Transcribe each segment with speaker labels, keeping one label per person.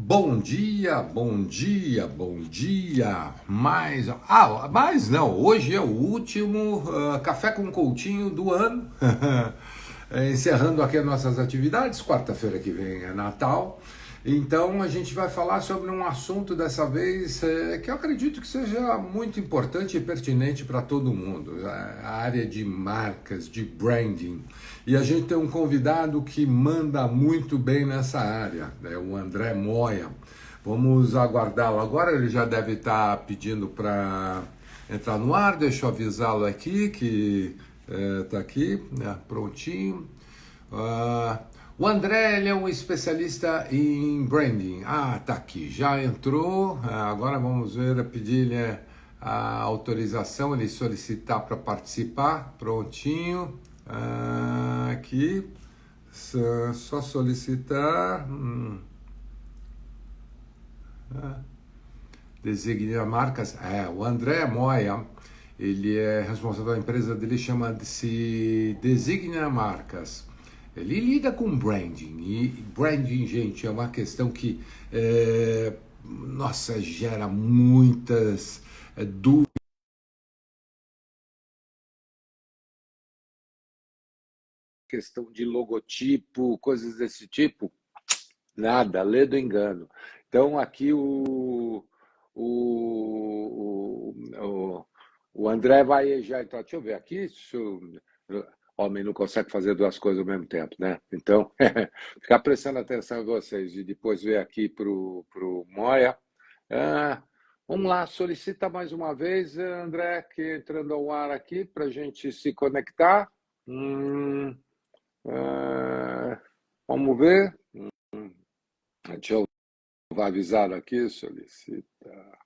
Speaker 1: Bom dia, bom dia, bom dia. Mais não, hoje é o último Café com Coutinho do ano. Encerrando aqui as nossas atividades, quarta-feira que vem é Natal. Então a gente vai falar sobre um assunto dessa vez que eu acredito que seja muito importante e pertinente para todo mundo, a área de marcas, de branding. E a gente tem um convidado que manda muito bem nessa área, né? O André Moya. Vamos aguardá-lo agora, ele já deve estar pedindo para entrar no ar, deixa eu avisá-lo aqui que está aqui, né, prontinho. Ah, o André ele é um especialista em branding. Ah, tá aqui, já entrou. Agora vamos ver, pedir-lhe a autorização, ele solicitar para participar. Prontinho. Aqui, só solicitar. Designa marcas. O André Moya, ele é responsável da empresa dele, chama-se Designa Marcas. Ele lida com branding, e branding, gente, é uma questão que, nossa, gera muitas dúvidas. Questão de logotipo, coisas desse tipo, nada, lê do engano. Então, aqui o, o André vai já entrar. Deixa eu ver aqui. Homem não consegue fazer duas coisas ao mesmo tempo, né? Então, ficar prestando atenção em vocês e depois ver aqui para o Moya. Ah, vamos lá, solicita mais uma vez, André, que entrando ao ar aqui para a gente se conectar. Ah, vamos ver. Deixa eu avisar aqui, solicita.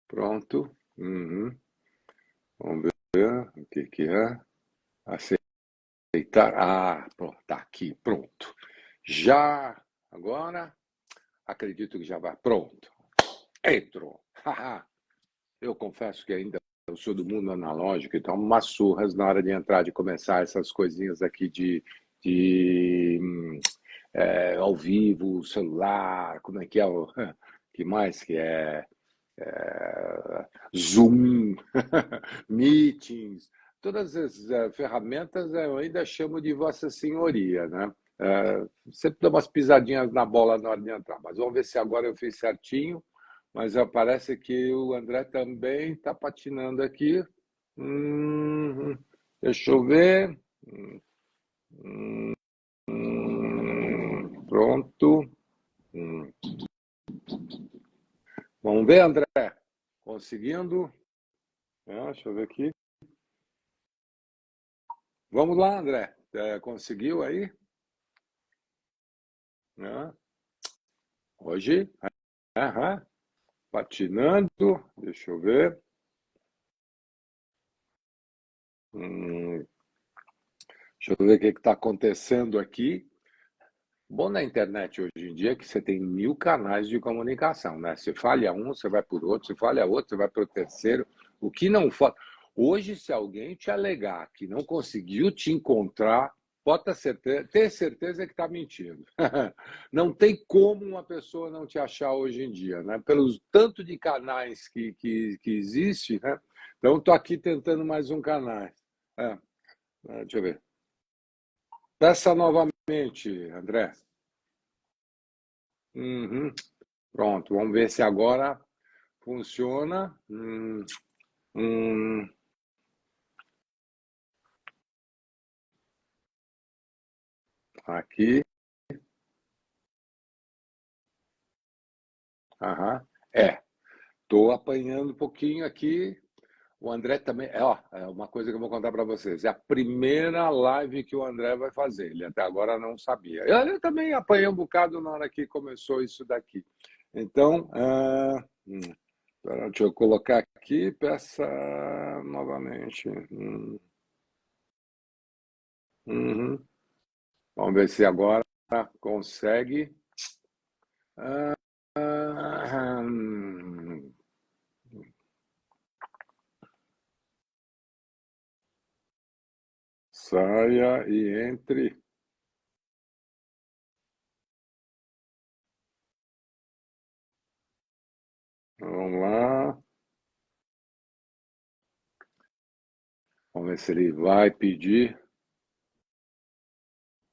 Speaker 1: Pronto. Uhum. Vamos ver o que é. Aceitar. Ah, pronto, tá aqui, pronto. Já, agora, acredito que já vai. Pronto. Entrou. Eu confesso que ainda eu sou do mundo analógico, então umas surras na hora de entrar, de começar essas coisinhas aqui de ao vivo, celular, como é que é o que mais que Zoom, meetings, todas as ferramentas eu ainda chamo de Vossa Senhoria, né? Sempre dou umas pisadinhas na bola na hora de entrar, mas vamos ver se agora eu fiz certinho. Mas parece que o André também está patinando aqui. Deixa eu ver. Pronto. Vamos ver, André. Conseguindo? Deixa eu ver aqui. Vamos lá, André. Conseguiu aí? Hoje? Aham. Patinando. Deixa eu ver. Deixa eu ver o que está acontecendo aqui. Bom na internet hoje em dia é que você tem 1000 canais de comunicação, né? Se falha um, você vai por outro, se falha outro, você vai para o terceiro. O que não falta. Hoje, se alguém te alegar que não conseguiu te encontrar, pode ter certeza que está mentindo. Não tem como uma pessoa não te achar hoje em dia, né? Pelos tanto de canais que existe, né? Então, estou aqui tentando mais um canal. Deixa eu ver. Peça novamente, André. Uhum. Pronto, vamos ver se agora funciona. Hum, aqui. Aham. Estou apanhando um pouquinho aqui. O André também. É uma coisa que eu vou contar para vocês. É a primeira live que o André vai fazer. Ele até agora não sabia. Eu também apanhei um bocado na hora que começou isso daqui. Então, deixa eu colocar aqui, peça novamente. Uhum. Vamos ver se agora consegue. Hum, Saia e entre. Vamos lá. Vamos ver se ele vai pedir.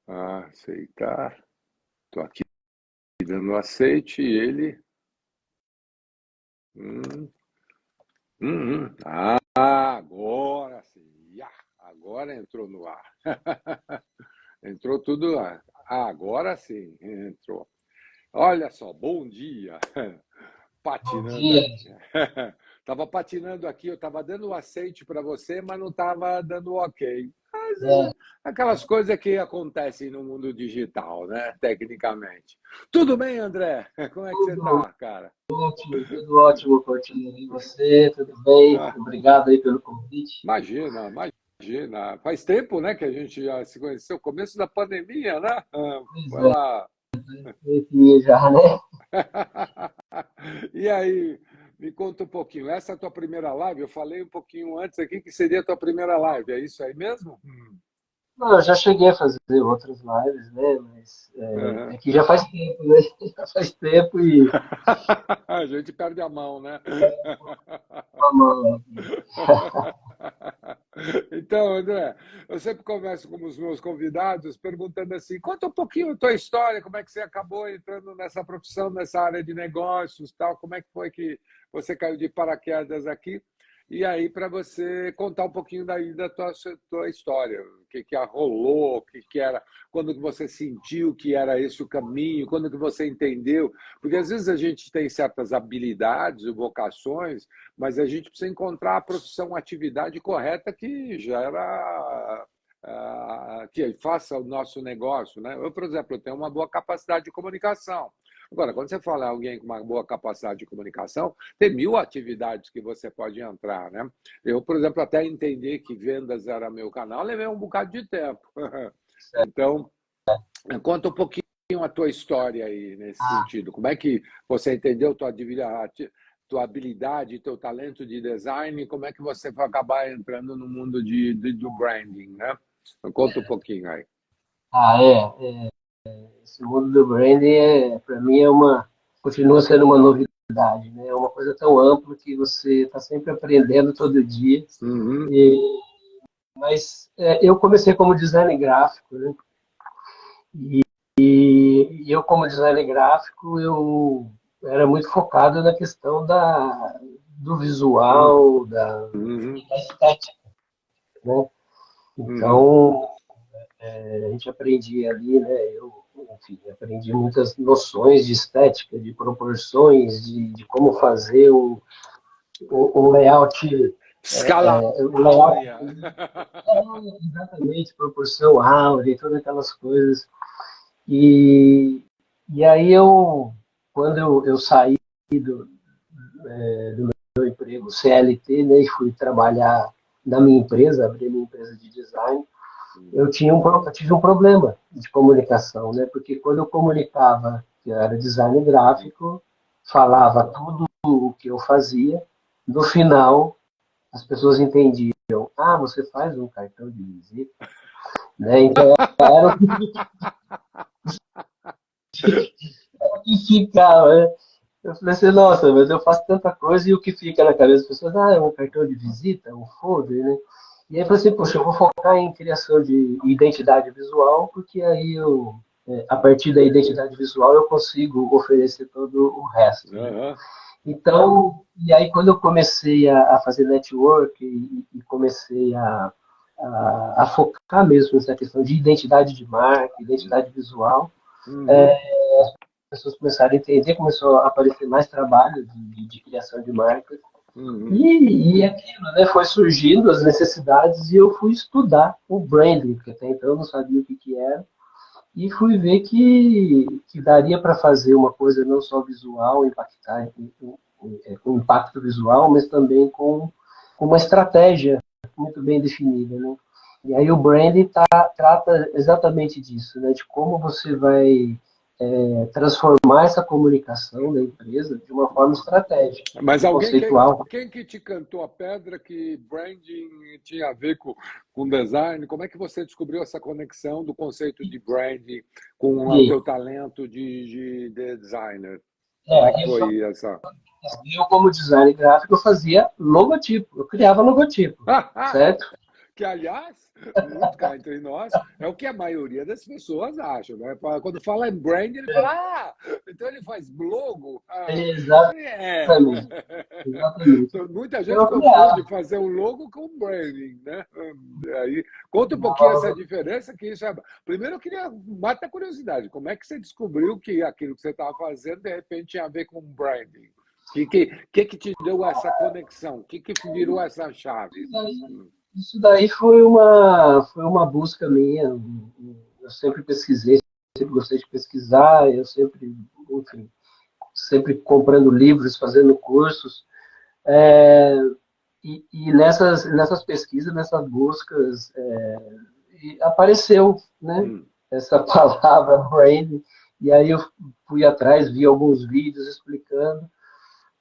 Speaker 1: Aceitar. Estou aqui dando aceite e ele. Hum, agora sim. Agora entrou no ar. Entrou tudo lá. Agora sim, entrou. Olha só, bom dia.
Speaker 2: Bom
Speaker 1: Patinando
Speaker 2: dia.
Speaker 1: aqui. Estava patinando aqui, eu estava dando o aceite para você, mas não estava dando ok. Mas,
Speaker 2: É,
Speaker 1: aquelas coisas que acontecem no mundo digital, né? Tecnicamente. Tudo bem, André? Como é que você
Speaker 2: tudo
Speaker 1: está, cara?
Speaker 2: ótimo, tudo ótimo, Cortino. E você, tudo bem?
Speaker 1: Ah,
Speaker 2: Obrigado aí pelo convite.
Speaker 1: imagina, imagina. Faz tempo, né, que a gente já se conheceu, começo da pandemia, né?
Speaker 2: Pois
Speaker 1: Foi
Speaker 2: é,
Speaker 1: lá.
Speaker 2: aqui já, né?
Speaker 1: E aí, me conta um pouquinho. Essa é a tua primeira live? Eu falei um pouquinho antes aqui que seria a tua primeira live. É isso aí mesmo?
Speaker 2: Não, eu já cheguei a fazer outras lives, né? Mas
Speaker 1: Aham.
Speaker 2: é que já faz tempo, né? Já faz tempo e
Speaker 1: A gente perde a mão, né?
Speaker 2: vamos aqui.
Speaker 1: Então, André, eu sempre começo com os meus convidados perguntando assim: conta um pouquinho a tua história, como é que você acabou entrando nessa profissão, nessa área de negócios, tal, como é que foi que você caiu de paraquedas aqui? E aí, para você contar um pouquinho daí da tua história, o que que rolou, o que que era, quando que você sentiu que era esse o caminho, quando que você entendeu, porque às vezes a gente tem certas habilidades, vocações, mas a gente precisa encontrar a profissão, a atividade correta que gera, que faça o nosso negócio, né? Eu, por exemplo, eu tenho uma boa capacidade de comunicação. Agora, quando você fala em alguém com uma boa capacidade de comunicação, tem mil atividades que você pode entrar, né? Eu, por exemplo, até entender que vendas era meu canal, levei um bocado de tempo. Então, conta um pouquinho a tua história aí nesse sentido. Como é que você entendeu tua habilidade, teu talento de design, como é que você vai acabar entrando no mundo do branding, né? Então, conta um pouquinho aí.
Speaker 2: É. Esse mundo do branding, para mim, continua sendo uma novidade, né? É uma coisa tão ampla que você está sempre aprendendo todo dia.
Speaker 1: Uhum,
Speaker 2: Mas eu comecei como design gráfico, né? E eu, como designer gráfico, eu era muito focado na questão do visual,
Speaker 1: uhum,
Speaker 2: da estética, né?
Speaker 1: uhum,
Speaker 2: Então, a gente aprendia ali, né? Eu, enfim, aprendi muitas noções de estética, de proporções, de como fazer o layout,
Speaker 1: escala
Speaker 2: o layout,
Speaker 1: áurea.
Speaker 2: exatamente, proporção áurea e todas aquelas coisas. E, e aí quando eu saí do, do meu emprego CLT, né, e fui trabalhar na minha empresa, abri minha empresa de design, eu tive um problema de comunicação, né, porque quando eu comunicava que eu era design gráfico, falava tudo o que eu fazia, no final as pessoas entendiam, você faz um cartão de visita, né, então era o que ficava, né? Eu falei assim, nossa, mas eu faço tanta coisa e o que fica na cabeça das pessoas, é um cartão de visita, um folder, né? E aí eu falei assim, poxa, eu vou focar em criação de identidade visual, porque aí a partir da identidade visual, eu consigo oferecer todo o resto, né?
Speaker 1: Aham,
Speaker 2: Então, e aí quando eu comecei a fazer network e comecei a focar mesmo nessa questão de identidade de marca, identidade visual,
Speaker 1: uhum,
Speaker 2: as pessoas começaram a entender, começou a aparecer mais trabalho de criação de marcas.
Speaker 1: uhum,
Speaker 2: E aquilo, né, foi surgindo as necessidades e eu fui estudar o branding, porque até então eu não sabia o que era, e fui ver que daria para fazer uma coisa não só visual, impactar com impacto visual, mas também com uma estratégia muito bem definida, né? E aí o branding trata exatamente disso, né? De como você vai transformar essa comunicação da empresa de uma forma estratégica,
Speaker 1: Mas
Speaker 2: conceitual.
Speaker 1: quem que te cantou a pedra que branding tinha a ver com design? Como é que você descobriu essa conexão do conceito de branding com o teu talento de designer? Como é que foi essa?
Speaker 2: Eu, como designer gráfico, eu fazia logotipo, eu criava logotipo, certo?
Speaker 1: Que, aliás, muito cá entre nós, é o que a maioria das pessoas acham, né? Quando fala em brand, ele fala, então ele faz logo?
Speaker 2: Exatamente. Exatamente.
Speaker 1: Muita gente
Speaker 2: Eu criava.
Speaker 1: confunde fazer um logo com branding, né? Aí, conta um pouquinho essa diferença, que isso é... Primeiro eu queria matar a curiosidade, como é que você descobriu que aquilo que você estava fazendo, de repente, tinha a ver com branding? O que te deu essa conexão? O que virou essa chave?
Speaker 2: Isso daí foi uma busca minha. Eu sempre pesquisei, sempre gostei de pesquisar, eu sempre, enfim, sempre comprando livros, fazendo cursos. E nessas pesquisas, nessas buscas, apareceu, né, essa palavra branding. E aí eu fui atrás, vi alguns vídeos explicando.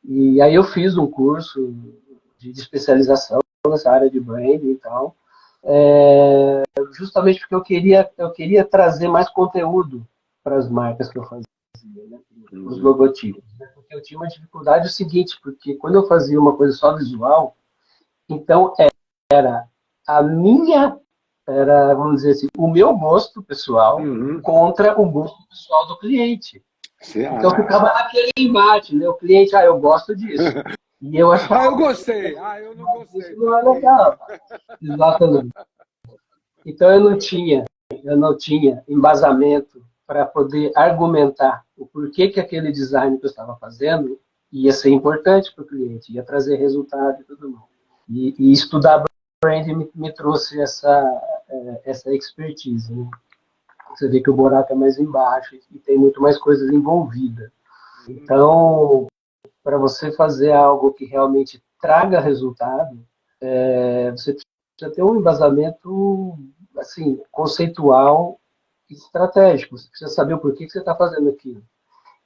Speaker 2: E aí eu fiz um curso de especialização nessa área de branding e tal, justamente porque eu queria trazer mais conteúdo para as marcas que eu fazia, né? Os logotipos. Né? Porque eu tinha uma dificuldade o seguinte, porque quando eu fazia uma coisa só visual, então era a minha, vamos dizer assim, o meu gosto pessoal contra o gosto pessoal do cliente. Então ficava naquele embate, né? O cliente, eu gosto disso. E eu achava.
Speaker 1: Eu gostei. Eu não gostei.
Speaker 2: Isso não é legal. Exatamente. Então eu não tinha embasamento para poder argumentar o porquê que aquele design que eu estava fazendo ia ser importante para o cliente, ia trazer resultado e tudo mais. E estudar branding me trouxe essa expertise. Né? Você vê que o buraco é mais embaixo e tem muito mais coisas envolvidas. Então, para você fazer algo que realmente traga resultado, você precisa ter um embasamento assim, conceitual e estratégico. Você precisa saber o porquê que você está fazendo aquilo.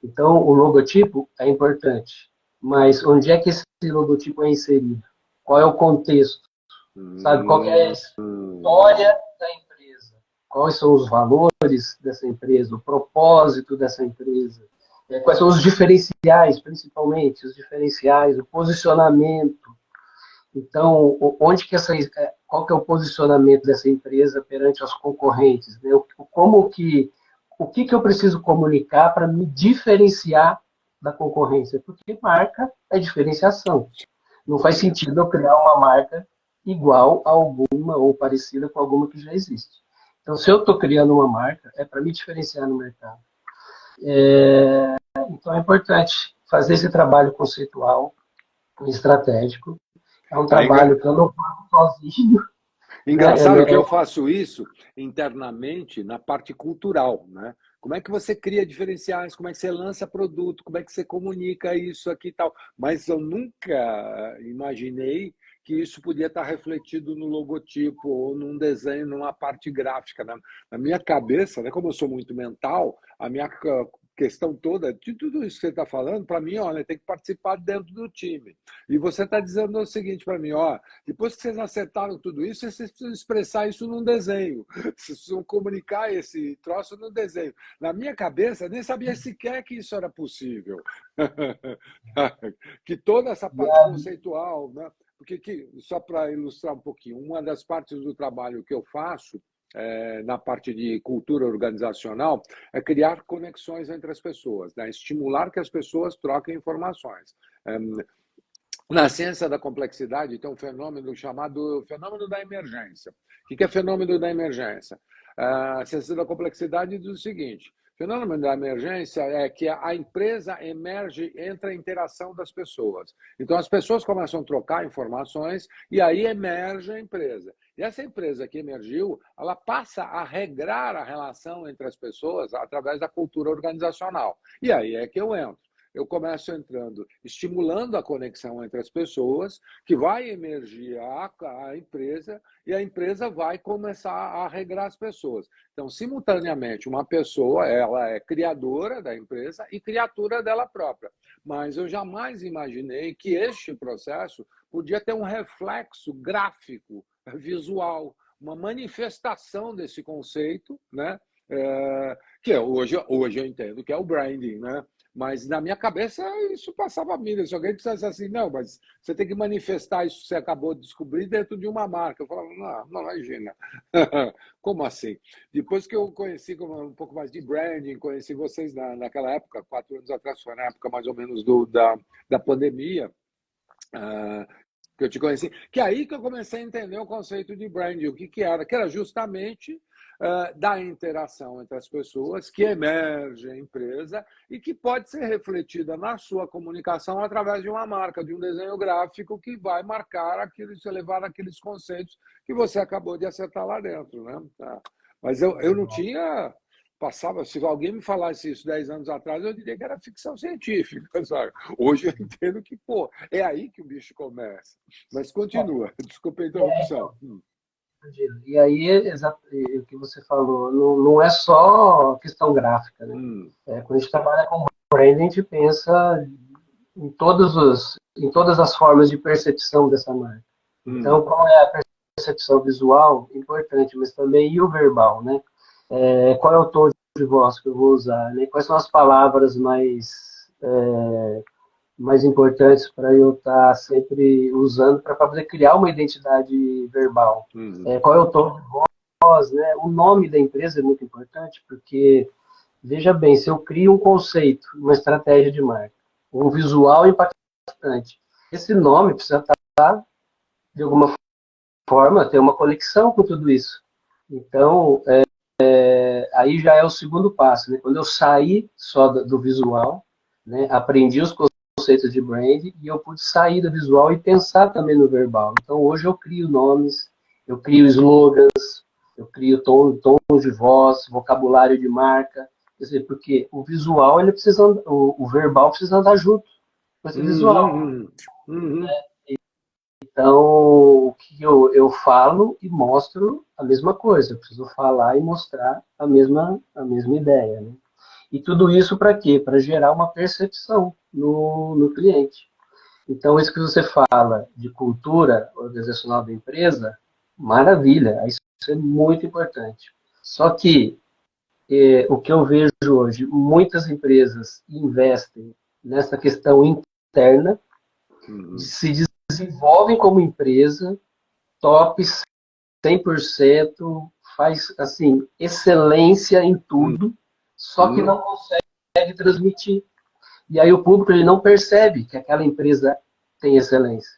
Speaker 2: Então, o logotipo é importante, mas onde é que esse logotipo é inserido? Qual é o contexto? Sabe? Qual é a história da empresa? Quais são os valores dessa empresa? O propósito dessa empresa? Quais são os diferenciais, principalmente, os diferenciais, o posicionamento. Então, qual que é o posicionamento dessa empresa perante os concorrentes? Né? O que eu preciso comunicar para me diferenciar da concorrência? Porque marca é diferenciação. Não faz sentido eu criar uma marca igual a alguma ou parecida com alguma que já existe. Então, se eu estou criando uma marca, é para me diferenciar no mercado. Então, é importante fazer esse trabalho conceitual e estratégico. É um trabalho que eu não faço sozinho.
Speaker 1: Engraçado que eu faço isso internamente na parte cultural, né? Como é que você cria diferenciais, como é que você lança produto, como é que você comunica isso aqui e tal. Mas eu nunca imaginei que isso podia estar refletido no logotipo ou num desenho, numa parte gráfica. Na minha cabeça, né, como eu sou muito mental, a minha questão toda, de tudo isso que você está falando, para mim, olha, tem que participar dentro do time. E você está dizendo o seguinte para mim, depois que vocês acertaram tudo isso, vocês precisam expressar isso num desenho. Vocês precisam comunicar esse troço no desenho. Na minha cabeça, nem sabia sequer que isso era possível. Que toda essa parte conceitual, né? Porque, só para ilustrar um pouquinho, uma das partes do trabalho que eu faço, na parte de cultura organizacional, é criar conexões entre as pessoas, né? Estimular que as pessoas troquem informações. Na ciência da complexidade tem um fenômeno chamado fenômeno da emergência. O que é fenômeno da emergência? A ciência da complexidade diz o seguinte: fenômeno da emergência é que a empresa emerge entre a interação das pessoas. Então, as pessoas começam a trocar informações e aí emerge a empresa. E essa empresa que emergiu, ela passa a regrar a relação entre as pessoas através da cultura organizacional. E aí é que eu entro. eu começo entrando, estimulando a conexão entre as pessoas, que vai emergir a empresa, e a empresa vai começar a regrar as pessoas. Então, simultaneamente, uma pessoa, ela é criadora da empresa e criatura dela própria. Mas eu jamais imaginei que este processo podia ter um reflexo gráfico, visual, uma manifestação desse conceito, né? Que hoje eu entendo que é o branding, né? Mas na minha cabeça isso passava a milha. Se alguém dissesse assim, não, mas você tem que manifestar isso que você acabou de descobrir dentro de uma marca. Eu falava, não imagina. Como assim? Depois que eu conheci um pouco mais de branding, conheci vocês naquela época, 4 anos atrás, foi na época mais ou menos da pandemia, que eu te conheci, que é aí que eu comecei a entender o conceito de branding, o que era, que era justamente da interação entre as pessoas que emerge a empresa e que pode ser refletida na sua comunicação através de uma marca, de um desenho gráfico que vai marcar aqueles, levar aqueles conceitos que você acabou de acertar lá dentro, né? Mas eu não tinha... Passava, se alguém me falasse isso 10 anos atrás, eu diria que era ficção científica, sabe? Hoje eu entendo que, pô, é aí que o bicho começa. Mas continua, desculpa a interrupção.
Speaker 2: E aí, o que você falou, não é só questão gráfica, né? Quando a gente trabalha com branding, a gente pensa em todas as formas de percepção dessa marca. Então, qual é a percepção visual? Importante, mas também e o verbal, né? Qual é o tom de voz que eu vou usar, né? Quais são as palavras mais importantes para eu estar sempre usando para poder criar uma identidade verbal. Qual é o tom de voz, né? O nome da empresa é muito importante, porque, veja bem, se eu crio um conceito, uma estratégia de marca, um visual impactante, esse nome precisa estar, de alguma forma, ter uma conexão com tudo isso. Então, aí já é o segundo passo, né? Quando eu saí só do visual, né? Aprendi os conceitos de brand e eu pude sair do visual e pensar também no verbal. Então, hoje eu crio nomes, eu crio slogans, eu crio tons de voz, vocabulário de marca, quer dizer, porque o visual, ele precisa, o verbal precisa andar junto com esse visual. Então, o que eu falo e mostro a mesma coisa. Eu preciso falar e mostrar a mesma ideia, né? E tudo isso para quê? Para gerar uma percepção no cliente. Então, isso que você fala de cultura organizacional da empresa, maravilha, isso é muito importante. Só que o que eu vejo hoje, muitas empresas investem nessa questão interna, se desenvolvem como empresa, top 100%, faz assim, excelência em tudo, só que não consegue transmitir. E aí o público ele não percebe que aquela empresa tem excelência.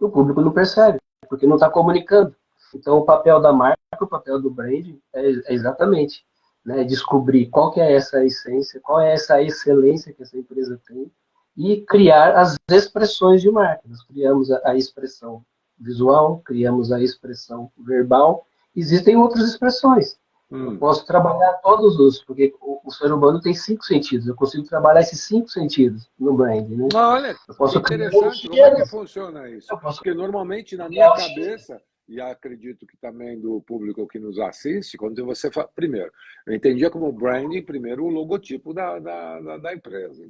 Speaker 2: O público não percebe, porque não está comunicando. Então o papel da marca, o papel do branding é exatamente, né, descobrir qual que é essa essência, qual é essa excelência que essa empresa tem e criar as expressões de marca. Nós criamos a expressão visual, criamos a expressão verbal, existem outras expressões. Eu posso trabalhar todos os, porque o ser humano tem 5 sentidos. Eu consigo trabalhar esses 5 sentidos no branding, né?
Speaker 1: Olha,
Speaker 2: eu posso
Speaker 1: que interessante. Como é que funciona isso? Porque normalmente na minha cabeça, e acredito que também do público que nos assiste, quando você fala... Primeiro, eu entendia como branding, primeiro, o logotipo da empresa.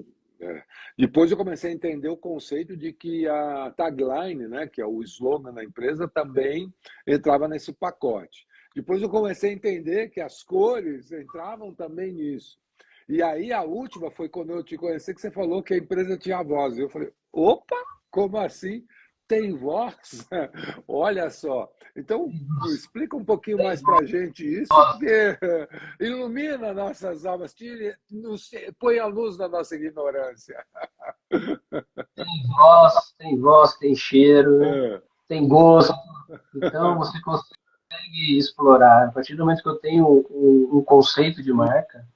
Speaker 1: Depois eu comecei a entender o conceito de que a tagline, né, que é o slogan da empresa, também entrava nesse pacote. Depois eu comecei a entender que as cores entravam também nisso. E aí a última foi quando eu te conheci, que você falou que a empresa tinha voz. Eu falei, opa, como assim? Tem voz? Olha só. Então, explica um pouquinho mais para a gente isso, porque ilumina nossas almas, põe a luz na nossa ignorância.
Speaker 2: Tem voz, tem cheiro, tem gosto. Então, você consegue explorar. A partir do momento que eu tenho um conceito de marca,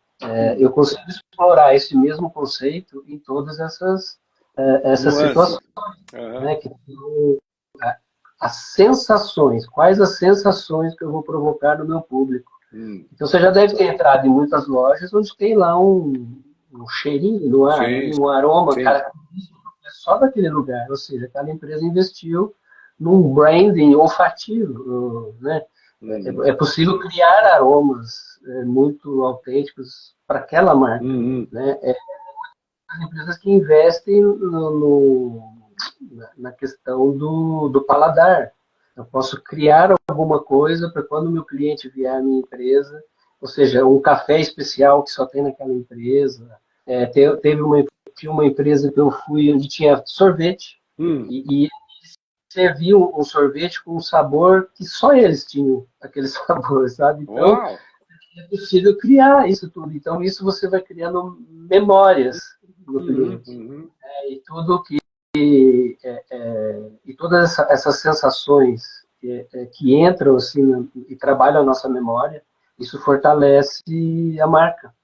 Speaker 2: eu consigo explorar esse mesmo conceito em todas essas situações. Né, que são as sensações. Quais as sensações que eu vou provocar no meu público? Então, você já deve ter entrado em muitas lojas onde tem lá um um cheirinho no ar,
Speaker 1: Sim,
Speaker 2: um aroma
Speaker 1: sim.
Speaker 2: característico só daquele lugar. Ou seja, aquela empresa investiu num branding olfativo, né? É
Speaker 1: Uhum.
Speaker 2: possível criar aromas muito autênticos para aquela marca,
Speaker 1: Uhum.
Speaker 2: né? As empresas que investem na questão do paladar. Eu posso criar alguma coisa para quando o meu cliente vier à minha empresa, ou seja, um café especial que só tem naquela empresa. Tinha uma empresa que eu fui onde tinha sorvete,
Speaker 1: Hum.
Speaker 2: e serviam um sorvete com um sabor que só eles tinham, aquele sabor, sabe? Então,
Speaker 1: Uau!
Speaker 2: é possível criar isso tudo. Então, isso você vai criando memórias no
Speaker 1: Uhum.
Speaker 2: cliente.
Speaker 1: Uhum.
Speaker 2: E tudo que e todas essas sensações que entram assim e trabalham a nossa memória, isso fortalece a marca,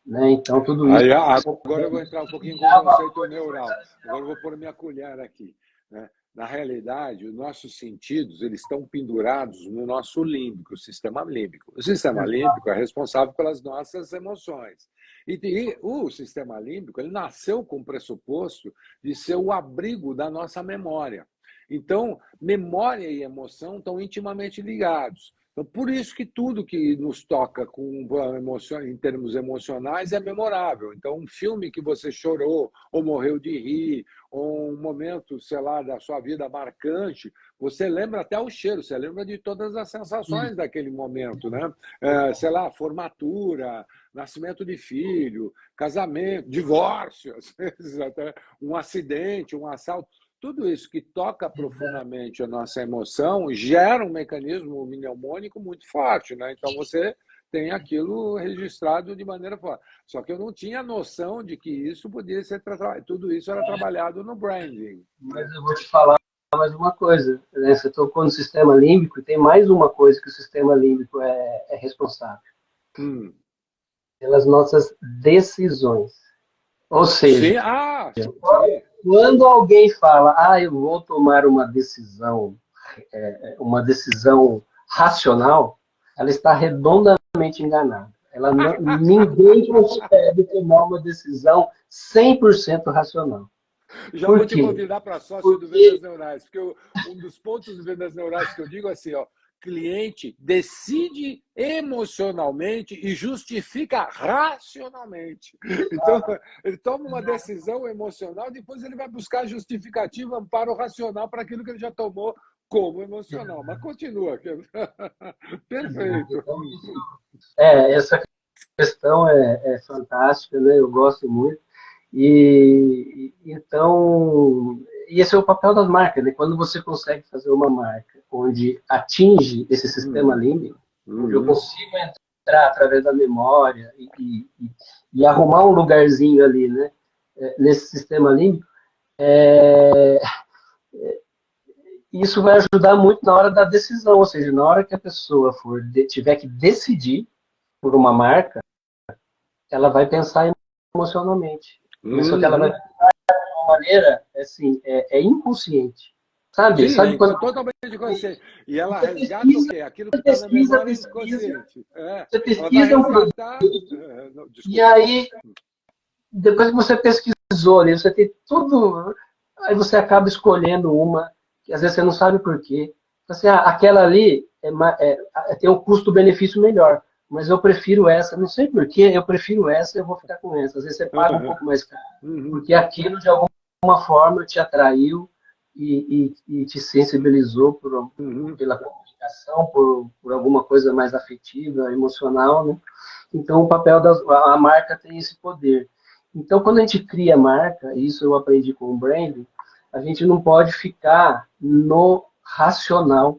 Speaker 2: né? Então tudo isso
Speaker 1: Aí, agora eu vou entrar um pouquinho com o
Speaker 2: criar
Speaker 1: conceito
Speaker 2: valor
Speaker 1: neural. Agora eu vou pôr minha colher aqui, né? Na realidade, os nossos sentidos eles estão pendurados no nosso límbico, o sistema límbico. O sistema límbico é responsável pelas nossas emoções. E o sistema límbico ele nasceu com o pressuposto de ser o abrigo da nossa memória. Então, memória e emoção estão intimamente ligados. Então, por isso que tudo que nos toca em termos emocionais é memorável. Então, um filme que você chorou, ou morreu de rir, ou um momento, sei lá, da sua vida marcante, você lembra até o cheiro, você lembra de todas as sensações daquele momento, né? Sei lá, formatura, nascimento de filho, casamento, divórcio, às vezes até um acidente, um assalto. Tudo isso que toca profundamente a nossa emoção gera um mecanismo mnemônico muito forte, né? Então você tem aquilo registrado de maneira forte. Só que eu não tinha noção de que isso podia ser tudo isso era trabalhado no branding, né?
Speaker 2: mas eu vou te falar mais uma coisa, né? Você tocou no sistema límbico e tem mais uma coisa que o sistema límbico é responsável
Speaker 1: Hum.
Speaker 2: pelas nossas decisões. Ou
Speaker 1: Sim,
Speaker 2: seja,
Speaker 1: sim.
Speaker 2: quando alguém fala, eu vou tomar uma decisão racional, ela está redondamente enganada. Ninguém consegue tomar uma decisão 100% racional.
Speaker 1: Já vou
Speaker 2: Por
Speaker 1: te
Speaker 2: quê?
Speaker 1: convidar para sócio do
Speaker 2: Porque
Speaker 1: Vendas Neurais, porque um dos pontos do Vendas Neurais que eu digo é assim, ó, cliente decide emocionalmente e justifica racionalmente. Então, ele toma uma decisão emocional, depois ele vai buscar justificativa para o racional para aquilo que ele já tomou como emocional. Mas continua. Perfeito.
Speaker 2: essa questão é fantástica, né? Eu gosto muito. Então, esse é o papel das marcas, né? Quando você consegue fazer uma marca onde atinge esse sistema
Speaker 1: Uhum,
Speaker 2: límbico, onde eu
Speaker 1: uhum,
Speaker 2: consigo entrar através da memória e arrumar um lugarzinho ali, né? Nesse sistema límbico, isso vai ajudar muito na hora da decisão, ou seja, na hora que a pessoa tiver que decidir por uma marca, ela vai pensar emocionalmente. Mas só que ela vai
Speaker 1: uhum.
Speaker 2: de uma maneira assim, inconsciente. Sabe?
Speaker 1: Sim,
Speaker 2: Sabe quando
Speaker 1: totalmente consciente. E ela
Speaker 2: você
Speaker 1: resgata o
Speaker 2: pesquisa,
Speaker 1: quê? Aquilo que
Speaker 2: você
Speaker 1: está na
Speaker 2: pesquisa,
Speaker 1: memória
Speaker 2: pesquisa,
Speaker 1: inconsciente. É,
Speaker 2: você
Speaker 1: ela vai
Speaker 2: pesquisa um produto,
Speaker 1: resgatar.
Speaker 2: e
Speaker 1: Desculpa.
Speaker 2: aí, depois que você pesquisou ali, você tem tudo, aí você acaba escolhendo uma, que às vezes você não sabe por quê. Assim, aquela ali tem um custo-benefício melhor, mas eu prefiro essa, não sei por quê, eu prefiro essa, eu vou ficar com essa. Às vezes você paga um
Speaker 1: Uhum,
Speaker 2: pouco mais caro,
Speaker 1: uhum,
Speaker 2: porque aquilo de alguma forma te atraiu e te sensibilizou
Speaker 1: uhum,
Speaker 2: pela comunicação, por alguma coisa mais afetiva, emocional, né? Então, a marca tem esse poder. Então, quando a gente cria marca, isso eu aprendi com o branding, a gente não pode ficar no racional.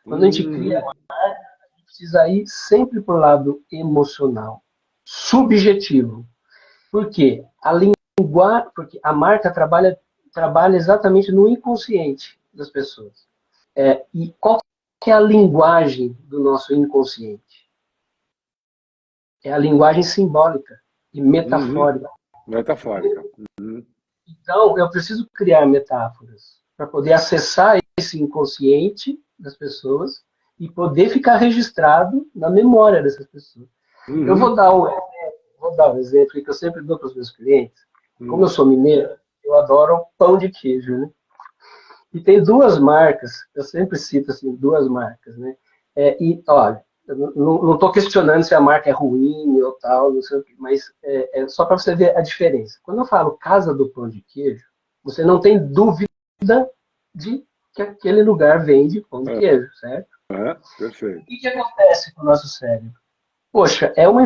Speaker 2: Quando a gente cria,
Speaker 1: uhum,
Speaker 2: a gente precisa ir sempre para o lado emocional, subjetivo. Por quê? Porque a marca trabalha exatamente no inconsciente das pessoas. E qual que é a linguagem do nosso inconsciente? É a linguagem simbólica e
Speaker 1: uhum.
Speaker 2: metafórica.
Speaker 1: Metafórica. Uhum,
Speaker 2: Então, eu preciso criar metáforas para poder acessar esse inconsciente das pessoas e poder ficar registrado na memória dessas pessoas. Eu
Speaker 1: uhum,
Speaker 2: vou dar um exemplo que eu sempre dou para os meus clientes. Como eu sou mineiro, eu adoro pão de queijo, né? E tem duas marcas, eu sempre cito assim, duas marcas, né? E, olha, eu não estou questionando se a marca é ruim ou tal, não sei o quê, mas é só para você ver a diferença. Quando eu falo Casa do Pão de Queijo, você não tem dúvida de que aquele lugar vende pão de queijo, certo?
Speaker 3: Perfeito.
Speaker 2: O que acontece com o nosso cérebro? Poxa, é uma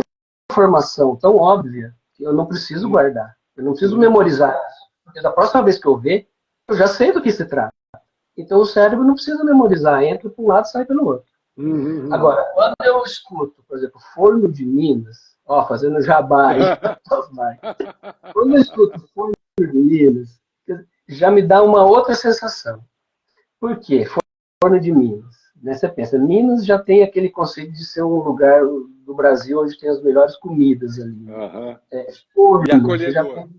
Speaker 2: informação tão óbvia que eu não preciso guardar. Eu não preciso memorizar isso. Porque da próxima vez que eu ver, eu já sei do que se trata. Então o cérebro não precisa memorizar, entra para um lado e sai pelo outro. Agora, quando eu escuto, por exemplo, Forno de Minas, ó, fazendo jabá aí, quando eu escuto Forno de Minas, já me dá uma outra sensação. Por quê? Forno de Minas. Né? Você pensa, Minas já tem aquele conceito de ser um lugar do Brasil onde tem as melhores comidas ali. Forno,
Speaker 3: e acolhedor.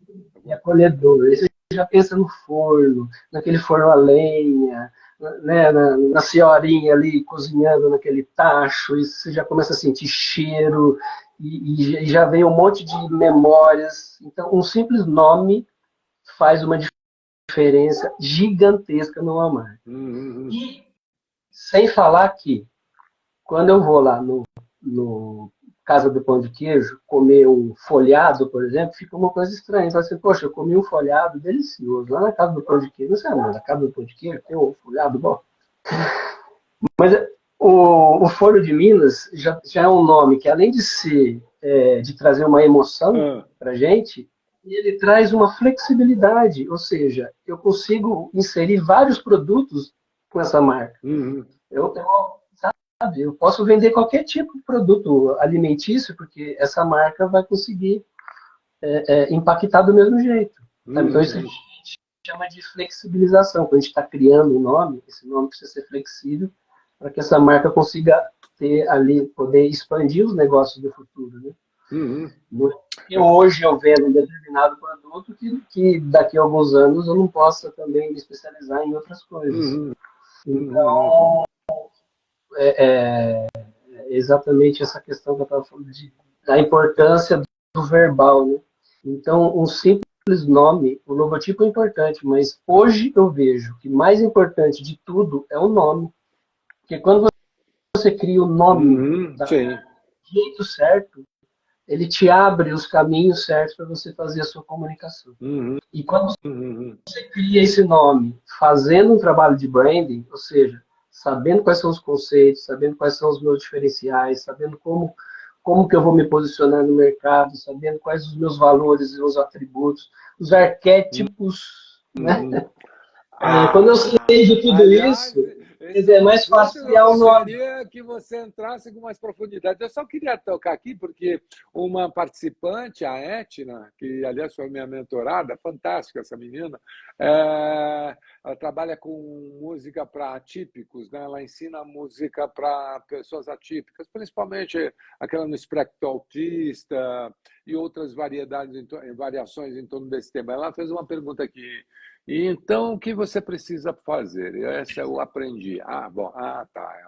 Speaker 2: E acolhedor. Aí você já pensa no forno, naquele forno a lenha, né? na senhorinha ali cozinhando naquele tacho, e você já começa a sentir cheiro, e já vem um monte de memórias. Então, um simples nome faz uma diferença gigantesca numa marca. E sem falar que, quando eu vou lá no Casa do Pão de Queijo, comer um folhado, por exemplo, fica uma coisa estranha. Você fala assim, poxa, eu comi um folhado delicioso lá na Casa do Pão de Queijo. Não sei, mas na Casa do Pão de Queijo tem um folhado bom. Mas o Forno de Minas já é um nome que, além de ser, de trazer uma emoção para gente, ele traz uma flexibilidade, ou seja, eu consigo inserir vários produtos com essa marca. Eu posso vender qualquer tipo de produto alimentício, porque essa marca vai conseguir impactar do mesmo jeito. Então, isso a gente chama de flexibilização. Quando a gente está criando um nome, esse nome precisa ser flexível para que essa marca consiga ter ali, poder expandir os negócios do futuro. Né? E hoje eu vendo um determinado produto que daqui a alguns anos eu não possa também me especializar em outras coisas. Então, exatamente essa questão que eu estava falando da importância do verbal. Né? Então, um simples nome, o logotipo é importante, mas hoje eu vejo que mais importante de tudo é o nome. Porque quando você cria o nome do jeito certo, ele te abre os caminhos certos para você fazer a sua comunicação. E quando você cria esse nome fazendo um trabalho de branding, ou seja, sabendo quais são os conceitos, sabendo quais são os meus diferenciais, sabendo como que eu vou me posicionar no mercado, sabendo quais os meus valores e os atributos, os arquétipos, né? Quando eu sei de tudo isso, é mais fácil criar um nome.
Speaker 3: Eu gostaria que você entrasse com mais profundidade. Eu só queria tocar aqui, porque uma participante, a Etna, que aliás foi minha mentorada, fantástica essa menina, ela trabalha com música para atípicos, né? Ela ensina música para pessoas atípicas, principalmente aquela no espectro autista e outras variações em torno desse tema. Ela fez uma pergunta aqui. E então, o que você precisa fazer? Essa eu aprendi. Tá.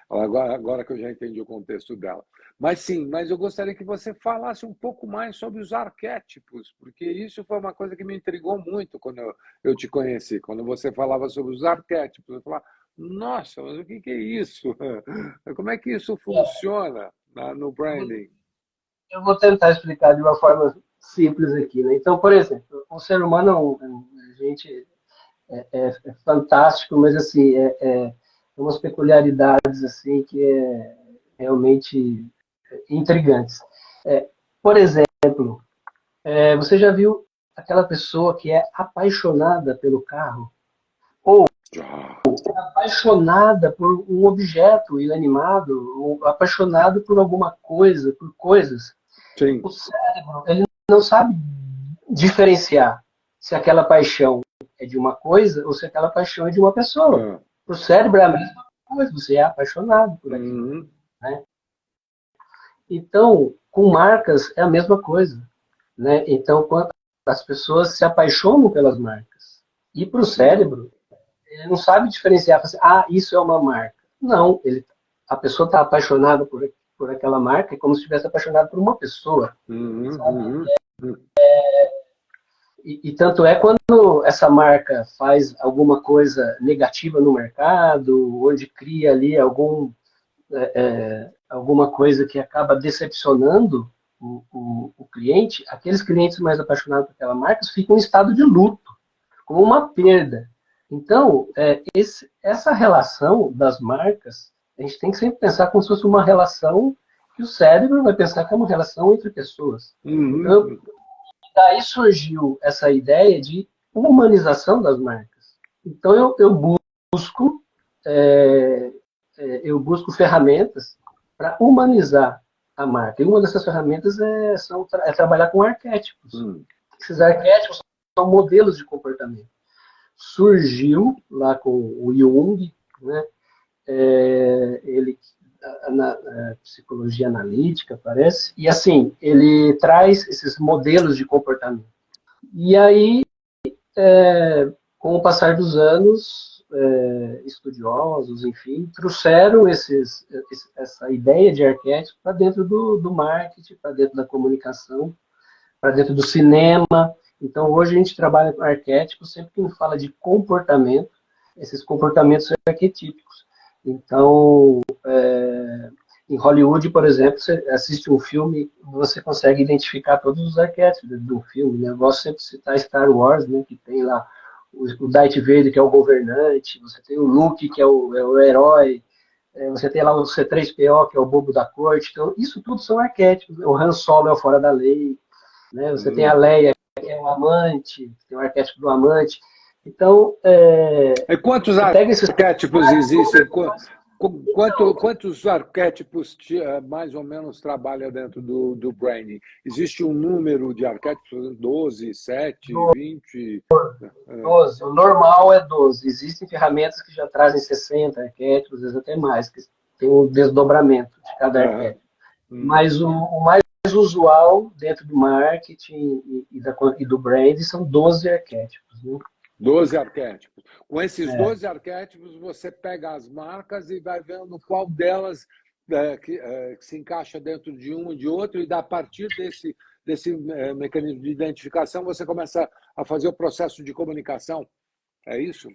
Speaker 3: Agora que eu já entendi o contexto dela. Mas sim, mas eu gostaria que você falasse um pouco mais sobre os arquétipos, porque isso foi uma coisa que me intrigou muito quando eu te conheci. Quando você falava sobre os arquétipos, eu falava, nossa, mas o que é isso? Como é que isso funciona no branding?
Speaker 2: Eu vou tentar explicar de uma forma simples aqui. Né? Então, por exemplo, o ser humano a gente é fantástico, mas assim tem umas peculiaridades assim que realmente intrigantes. Por exemplo, você já viu aquela pessoa que é apaixonada pelo carro ou apaixonada por um objeto inanimado, ou apaixonado por alguma coisa, por coisas?
Speaker 3: Sim.
Speaker 2: O cérebro ele não sabe diferenciar se aquela paixão é de uma coisa ou se aquela paixão é de uma pessoa. Para o cérebro é a mesma coisa, você é apaixonado por aquilo. Né? Então, com marcas é a mesma coisa. Né? Então, quando as pessoas se apaixonam pelas marcas. E para o cérebro, ele não sabe diferenciar, assim, isso é uma marca. Não, a pessoa está apaixonada por por aquela marca, é como se estivesse apaixonado por uma pessoa. E tanto é quando essa marca faz alguma coisa negativa no mercado, onde cria ali alguma coisa que acaba decepcionando o cliente, aqueles clientes mais apaixonados por aquela marca ficam em estado de luto, como uma perda. Então, essa relação das marcas, a gente tem que sempre pensar como se fosse uma relação que o cérebro vai pensar que é uma relação entre pessoas. Então, daí surgiu essa ideia de humanização das marcas. Então, eu busco ferramentas para humanizar a marca. E uma dessas ferramentas é trabalhar com arquétipos. Esses arquétipos são modelos de comportamento. Surgiu lá com o Jung, né? Ele na psicologia analítica, parece, e assim, ele traz esses modelos de comportamento. E aí, com o passar dos anos, estudiosos, enfim, trouxeram essa ideia de arquétipo para dentro do marketing, para dentro da comunicação, para dentro do cinema. Então, hoje a gente trabalha com arquétipos, sempre que a gente fala de comportamento, esses comportamentos são arquetípicos. Então, em Hollywood, por exemplo, você assiste um filme, você consegue identificar todos os arquétipos do filme, né? Eu gosto sempre de citar Star Wars, né, que tem lá o Darth Vader, que é o governante, você tem o Luke, que é o herói, você tem lá o C3PO, que é o bobo da corte. Então, isso tudo são arquétipos. O Han Solo é o fora da lei, né? Você tem a Leia, que é o amante, tem o arquétipo do amante. Então,
Speaker 3: E quantos arquétipos existem? Quantos arquétipos mais ou menos trabalha dentro do branding? Existe um número de arquétipos? 12, 7, 20?
Speaker 2: 12. O normal é 12. Existem ferramentas que já trazem 60 arquétipos, às vezes até mais, que tem um desdobramento de cada arquétipo. Mas o mais usual dentro do marketing e do branding são 12 arquétipos, né?
Speaker 3: 12 arquétipos. Com esses 12 arquétipos, você pega as marcas e vai vendo qual delas que se encaixa dentro de um e de outro, e a partir desse mecanismo de identificação, você começa a fazer o processo de comunicação. É isso?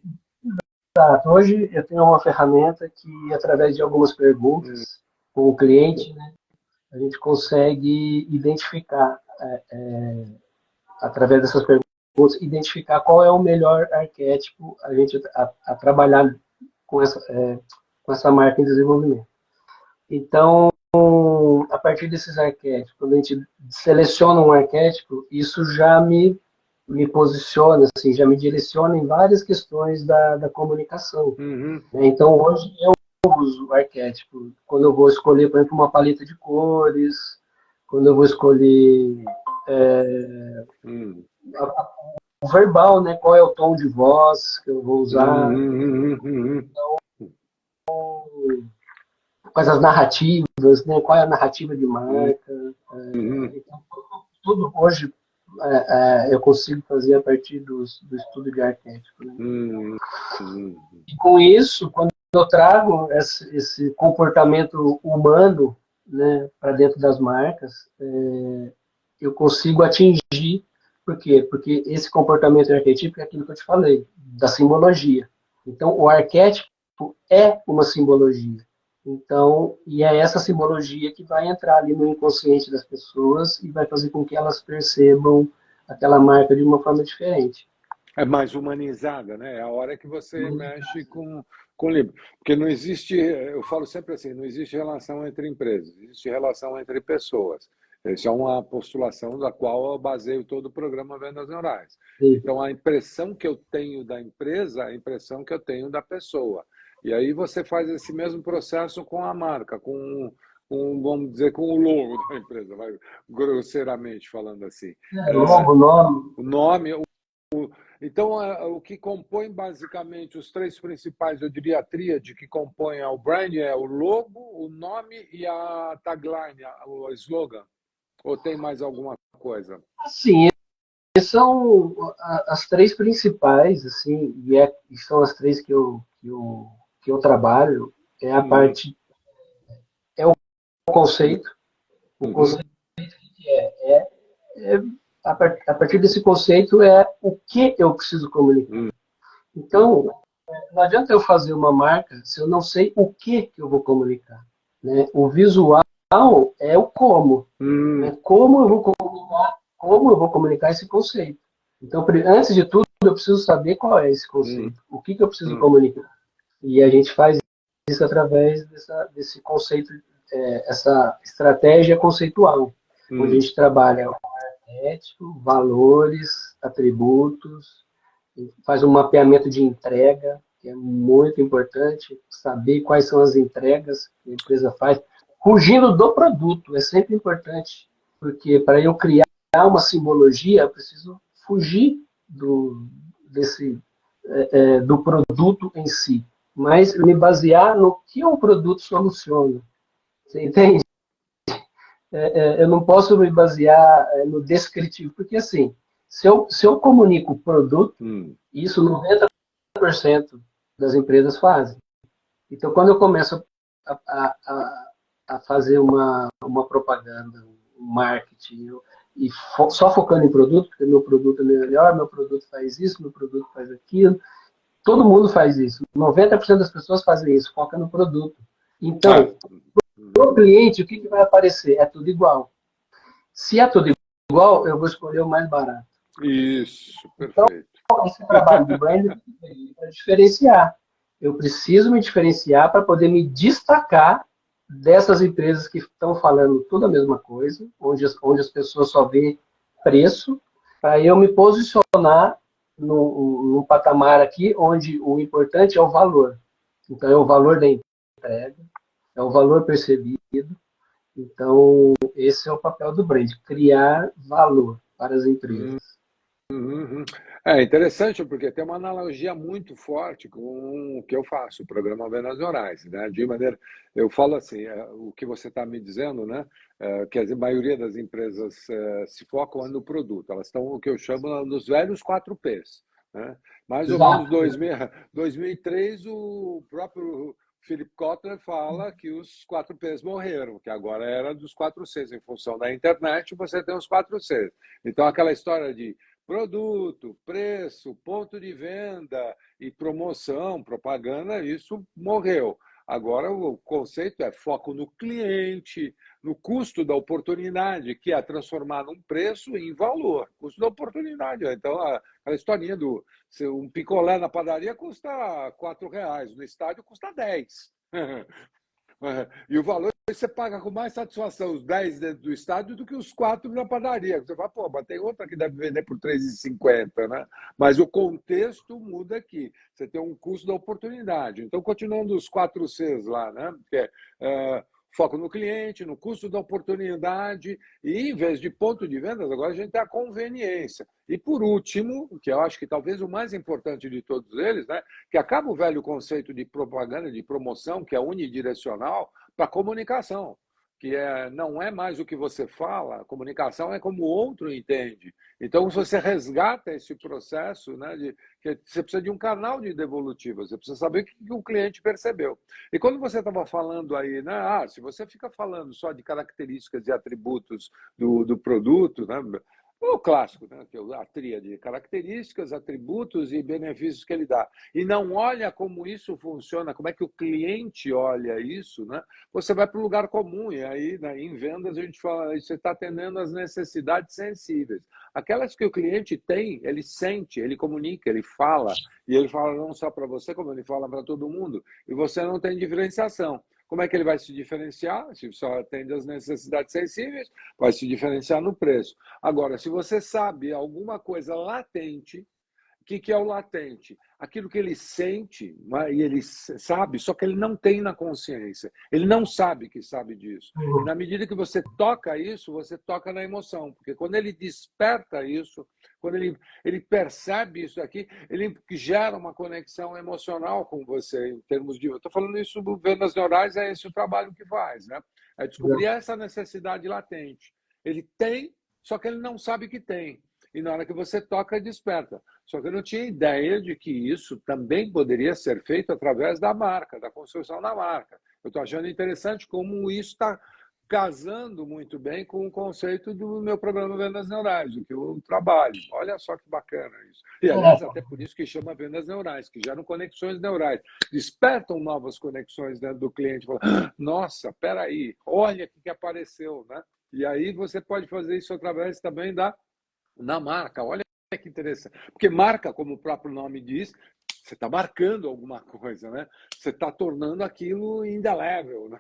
Speaker 2: Exato. Hoje eu tenho uma ferramenta que, através de algumas perguntas com o cliente, né, a gente consegue identificar, através dessas perguntas, identificar qual é o melhor arquétipo a trabalhar com essa marca em desenvolvimento. Então, a partir desses arquétipos, quando a gente seleciona um arquétipo, isso já me posiciona, assim, já me direciona em várias questões da comunicação. Então, hoje eu uso o arquétipo quando eu vou escolher, por exemplo, uma paleta de cores, quando eu vou escolher o verbal, né? Qual é o tom de voz que eu vou usar. Então, quais as narrativas, né? Qual é a narrativa de marca. Então, tudo hoje eu consigo fazer a partir do estudo de arquétipo. Né? E com isso, quando eu trago esse comportamento humano, né, para dentro das marcas, eu consigo atingir. Por quê? Porque esse comportamento arquetípico é aquilo que eu te falei, da simbologia. Então, o arquétipo é uma simbologia. Então, e é essa simbologia que vai entrar ali no inconsciente das pessoas e vai fazer com que elas percebam aquela marca de uma forma diferente.
Speaker 3: É mais humanizada, né? É a hora que você mexe com o livro. Porque não existe, eu falo sempre assim, não existe relação entre empresas, existe relação entre pessoas. Essa é uma postulação da qual eu baseio todo o programa Vendas Neurais. Então, a impressão que eu tenho da empresa é a impressão que eu tenho da pessoa. E aí você faz esse mesmo processo com a marca, vamos dizer, com o logo da empresa, vai, grosseiramente falando assim.
Speaker 2: Logo, nome.
Speaker 3: O nome. Então, o que compõe basicamente os três principais, eu diria a tríade que compõe o brand é o logo, o nome e a tagline, o slogan. Ou tem mais alguma coisa?
Speaker 2: Sim, são as três principais, assim, e são as três que eu trabalho. É a parte, é o conceito. O conceito é a partir desse conceito é o que eu preciso comunicar. Então, não adianta eu fazer uma marca se eu não sei o que eu vou comunicar, né? O visual é o como, né? Como eu vou comunicar esse conceito. Então, antes de tudo, eu preciso saber qual é esse conceito, o que eu preciso comunicar. E a gente faz isso através desse conceito, essa estratégia conceitual, onde a gente trabalha ético, valores, atributos, faz um mapeamento de entrega, que é muito importante, saber quais são as entregas que a empresa faz, fugindo do produto, é sempre importante, porque para eu criar uma simbologia, eu preciso fugir do produto em si, mas me basear no que o produto soluciona. Você entende? Eu não posso me basear no descritivo, porque assim, se eu comunico o produto, isso 90% das empresas fazem. Então, quando eu começo a fazer uma propaganda, um marketing, e só focando em produto, porque meu produto é melhor, meu produto faz isso, meu produto faz aquilo, todo mundo faz isso. 90% das pessoas fazem isso, foca no produto. Então, para o cliente, o que vai aparecer? É tudo igual. Se é tudo igual, eu vou escolher o mais barato.
Speaker 3: Isso, perfeito.
Speaker 2: Então, esse trabalho de branding é para diferenciar. Eu preciso me diferenciar para poder me destacar dessas empresas que estão falando tudo a mesma coisa, onde as pessoas só veem preço, para eu me posicionar num patamar aqui onde o importante é o valor. Então, é o valor da entrega, é o valor percebido. Então, esse é o papel do brand, criar valor para as empresas.
Speaker 3: É interessante porque tem uma analogia muito forte com o que eu faço, o programa Vendas Orais, né? De maneira, eu falo assim, o que você está me dizendo, né? Que a maioria das empresas se focam no produto, elas estão o que eu chamo nos velhos 4Ps, né? Mais ou menos 2003, o próprio Philip Kotler fala que os 4Ps morreram, que agora era dos 4Cs, em função da internet, você tem os 4Cs. Então, aquela história de produto, preço, ponto de venda e promoção, propaganda, isso morreu. Agora o conceito é foco no cliente, no custo da oportunidade, que é transformar um preço em valor, custo da oportunidade. Então, a historinha do um picolé na padaria custa R$ 4, no estádio custa 10. E o valor você paga com mais satisfação os 10 dentro do estádio do que os 4 na padaria. Você fala, pô, mas tem outra que deve vender por R$ 3,50, né? Mas o contexto muda aqui. Você tem um custo da oportunidade. Então, continuando os 4 Cs lá, né? Que é foco no cliente, no custo da oportunidade e, em vez de ponto de vendas, agora a gente tem a conveniência. E, por último, que eu acho que talvez o mais importante de todos eles, né? Que acaba o velho conceito de propaganda, de promoção, que é unidirecional, para a comunicação, que não é mais o que você fala, a comunicação é como o outro entende. Então, se você resgata esse processo, né, que você precisa de um canal de devolutiva, você precisa saber o que o cliente percebeu. E quando você estava falando aí, né, se você fica falando só de características e atributos do produto, né, o clássico, né? Que é a tríade de características, atributos e benefícios que ele dá. E não olha como isso funciona, como é que o cliente olha isso, né? Você vai para o lugar comum, e aí, né, em vendas a gente fala, você está atendendo às necessidades sensíveis. Aquelas que o cliente tem, ele sente, ele comunica, ele fala, e ele fala não só para você, como ele fala para todo mundo, e você não tem diferenciação. Como é que ele vai se diferenciar? Se só atende às necessidades sensíveis, vai se diferenciar no preço. Agora, se você sabe alguma coisa latente, o que é o latente? Aquilo que ele sente, e ele sabe, só que ele não tem na consciência. Ele não sabe que sabe disso. E na medida que você toca isso, você toca na emoção. Porque quando ele desperta isso, quando ele percebe isso aqui, ele gera uma conexão emocional com você, em termos de... Eu estou falando isso do vendas neurais, é esse o trabalho que faz, né? É descobrir essa necessidade latente. Ele tem, só que ele não sabe que tem. E na hora que você toca, desperta. Só que eu não tinha ideia de que isso também poderia ser feito através da marca, da construção da marca. Eu estou achando interessante como isso está casando muito bem com o conceito do meu programa Vendas Neurais, do que eu trabalho. Olha só que bacana isso. E, aliás, até por isso que chama Vendas Neurais, que geram conexões neurais, despertam novas conexões dentro do cliente. Fala, nossa, peraí, olha o que apareceu, né? E aí você pode fazer isso através também da marca. Olha que interessante. Porque marca, como o próprio nome diz, você está marcando alguma coisa, né? Você está tornando aquilo indelével, né?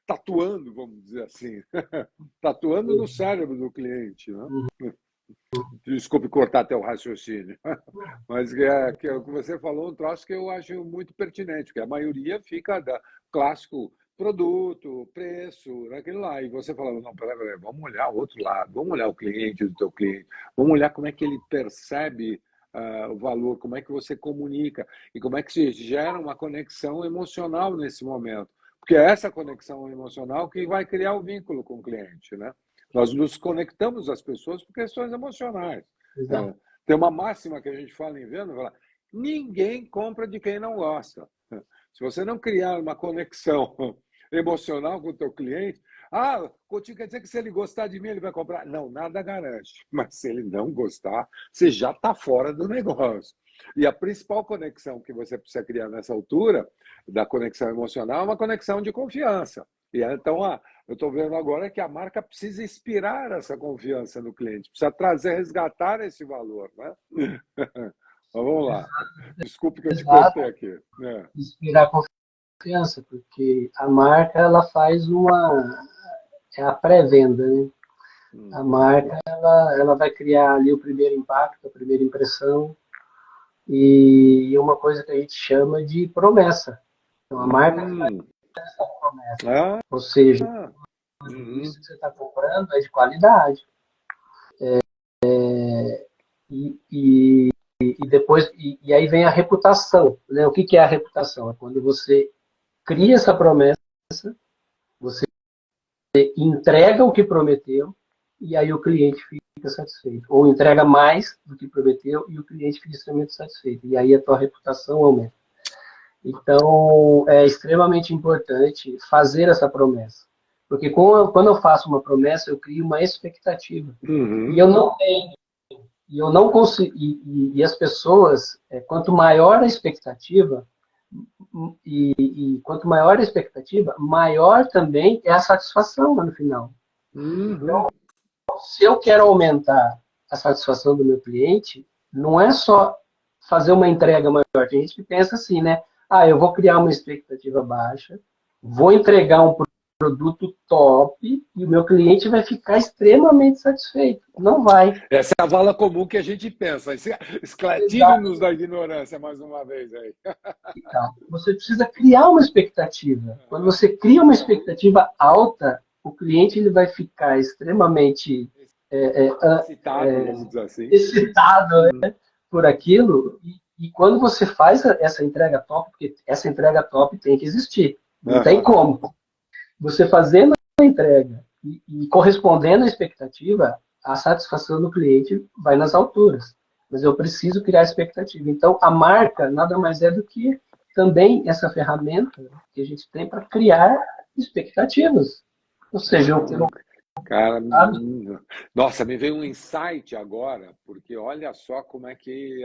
Speaker 3: Tatuando, vamos dizer assim. Tatuando no cérebro do cliente, né? Desculpe cortar teu raciocínio. Mas que o que você falou, um troço que eu acho muito pertinente, que a maioria fica clássico produto, preço, naquilo lá. E você falando, não, peraí, vamos olhar o outro lado, vamos olhar o cliente do teu cliente, vamos olhar como é que ele percebe o valor, como é que você comunica e como é que se gera uma conexão emocional nesse momento. Porque é essa conexão emocional que vai criar o vínculo com o cliente, né? Nós nos conectamos às pessoas por questões emocionais. Tem uma máxima que a gente fala em venda, fala, ninguém compra de quem não gosta. Se você não criar uma conexão emocional com o teu cliente, Coutinho, quer dizer que se ele gostar de mim, ele vai comprar? Não, nada garante. Mas se ele não gostar, você já está fora do negócio. E a principal conexão que você precisa criar nessa altura, da conexão emocional, é uma conexão de confiança. E então, eu estou vendo agora que a marca precisa inspirar essa confiança no cliente, precisa trazer, resgatar esse valor, né? Mas vamos lá. Desculpe que eu te cortei aqui.
Speaker 2: Inspirar confiança, porque a marca, ela faz é a pré-venda, né? A marca, ela vai criar ali o primeiro impacto, a primeira impressão, e uma coisa que a gente chama de promessa. Então, a marca faz essa promessa. Ou seja, isso que você está comprando é de qualidade. E depois, e aí vem a reputação, né? O que é a reputação? É quando você cria essa promessa, você entrega o que prometeu e aí o cliente fica satisfeito. Ou entrega mais do que prometeu e o cliente fica extremamente satisfeito. E aí a tua reputação aumenta. Então, é extremamente importante fazer essa promessa. Porque quando eu faço uma promessa, eu crio uma expectativa. E eu não tenho. E eu não consigo. E as pessoas, quanto maior a expectativa, quanto maior a expectativa, maior também é a satisfação lá no final. Então, se eu quero aumentar a satisfação do meu cliente, não é só fazer uma entrega maior. Tem gente que pensa assim, né? Eu vou criar uma expectativa baixa, vou entregar um produto top e o meu cliente vai ficar extremamente satisfeito. Não vai.
Speaker 3: Essa é a vala comum que a gente pensa. Tire-nos da ignorância mais uma vez aí.
Speaker 2: Então, você precisa criar uma expectativa. Quando você cria uma expectativa alta, o cliente ele vai ficar extremamente
Speaker 3: excitado, vamos dizer assim.
Speaker 2: Excitado, né, por aquilo. E quando você faz essa entrega top, porque essa entrega top tem que existir. Não tem como. Você fazendo a entrega e correspondendo à expectativa, a satisfação do cliente vai nas alturas. Mas eu preciso criar expectativa. Então, a marca nada mais é do que também essa ferramenta que a gente tem para criar expectativas. Ou seja,
Speaker 3: Cara, nossa, me veio um insight agora, porque olha só como é que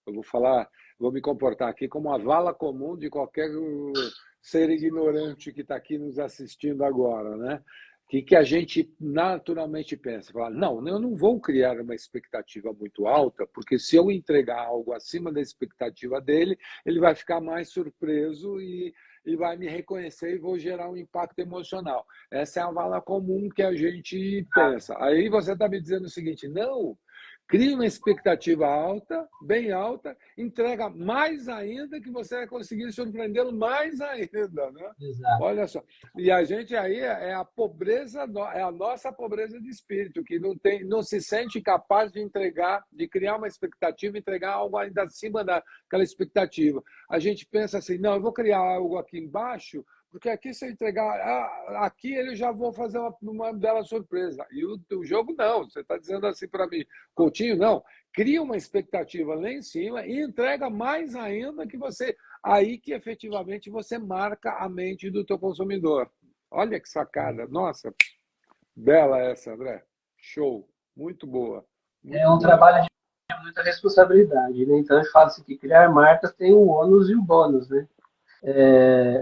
Speaker 3: eu vou me comportar aqui como a vala comum de qualquer ser ignorante que está aqui nos assistindo agora, né? Que a gente naturalmente pensa, fala, não, eu não vou criar uma expectativa muito alta, porque se eu entregar algo acima da expectativa dele, ele vai ficar mais surpreso e vai me reconhecer e vou gerar um impacto emocional. Essa é a vala comum que a gente pensa. Aí você está me dizendo o seguinte, não, cria uma expectativa alta, bem alta, entrega mais ainda que você vai conseguir surpreendê-lo mais ainda, né?
Speaker 2: Exato.
Speaker 3: Olha só. E a gente aí é a pobreza, é a nossa pobreza de espírito, que não se sente capaz de entregar, de criar uma expectativa, entregar algo ainda acima daquela expectativa. A gente pensa assim, não, eu vou criar algo aqui embaixo, porque aqui se eu entregar, aqui ele já vou fazer uma bela surpresa. E o jogo não, você está dizendo assim para mim, Coutinho, não, cria uma expectativa lá em cima e entrega mais ainda que você, aí que efetivamente você marca a mente do teu consumidor. Olha que sacada. Nossa, bela essa, André. Show. Muito boa.
Speaker 2: É
Speaker 3: Muito
Speaker 2: um
Speaker 3: boa.
Speaker 2: trabalho de muita responsabilidade, né? Então, a gente fala assim, que criar marcas tem o ônus e o bônus, né?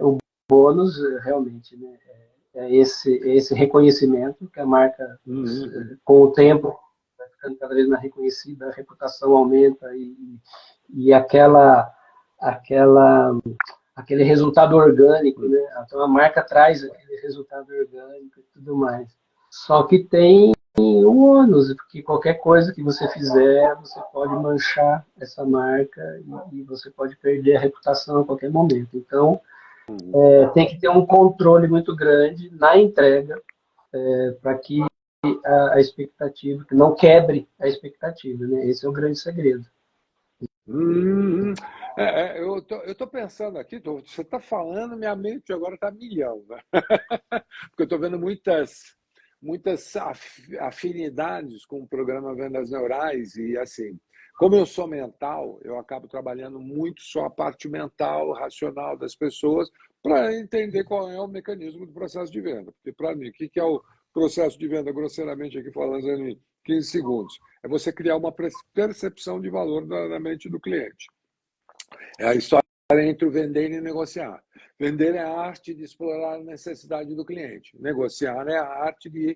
Speaker 2: O bônus, realmente, né? É esse reconhecimento que a marca,
Speaker 3: Uhum.
Speaker 2: com o tempo, vai ficando cada vez mais reconhecida, a reputação aumenta e aquela, aquele resultado orgânico, né? Então a marca traz aquele resultado orgânico e tudo mais. Só que tem um ônus, porque qualquer coisa que você fizer, você pode manchar essa marca e você pode perder a reputação a qualquer momento. Então,
Speaker 3: Uhum.
Speaker 2: tem que ter um controle muito grande na entrega para que a expectativa, que não quebre a expectativa, né? Esse é o grande segredo.
Speaker 3: Uhum. Eu tô pensando aqui, você está falando, minha mente agora está milhão, né? Porque eu estou vendo muitas afinidades com o programa Vendas Neurais e assim, como eu sou mental, eu acabo trabalhando muito só a parte mental, racional das pessoas para entender qual é o mecanismo do processo de venda. Porque para mim, o que é o processo de venda, grosseiramente aqui falando em 15 segundos? É você criar uma percepção de valor na mente do cliente. É a história entre o vender e negociar. Vender é a arte de explorar a necessidade do cliente. Negociar é a arte de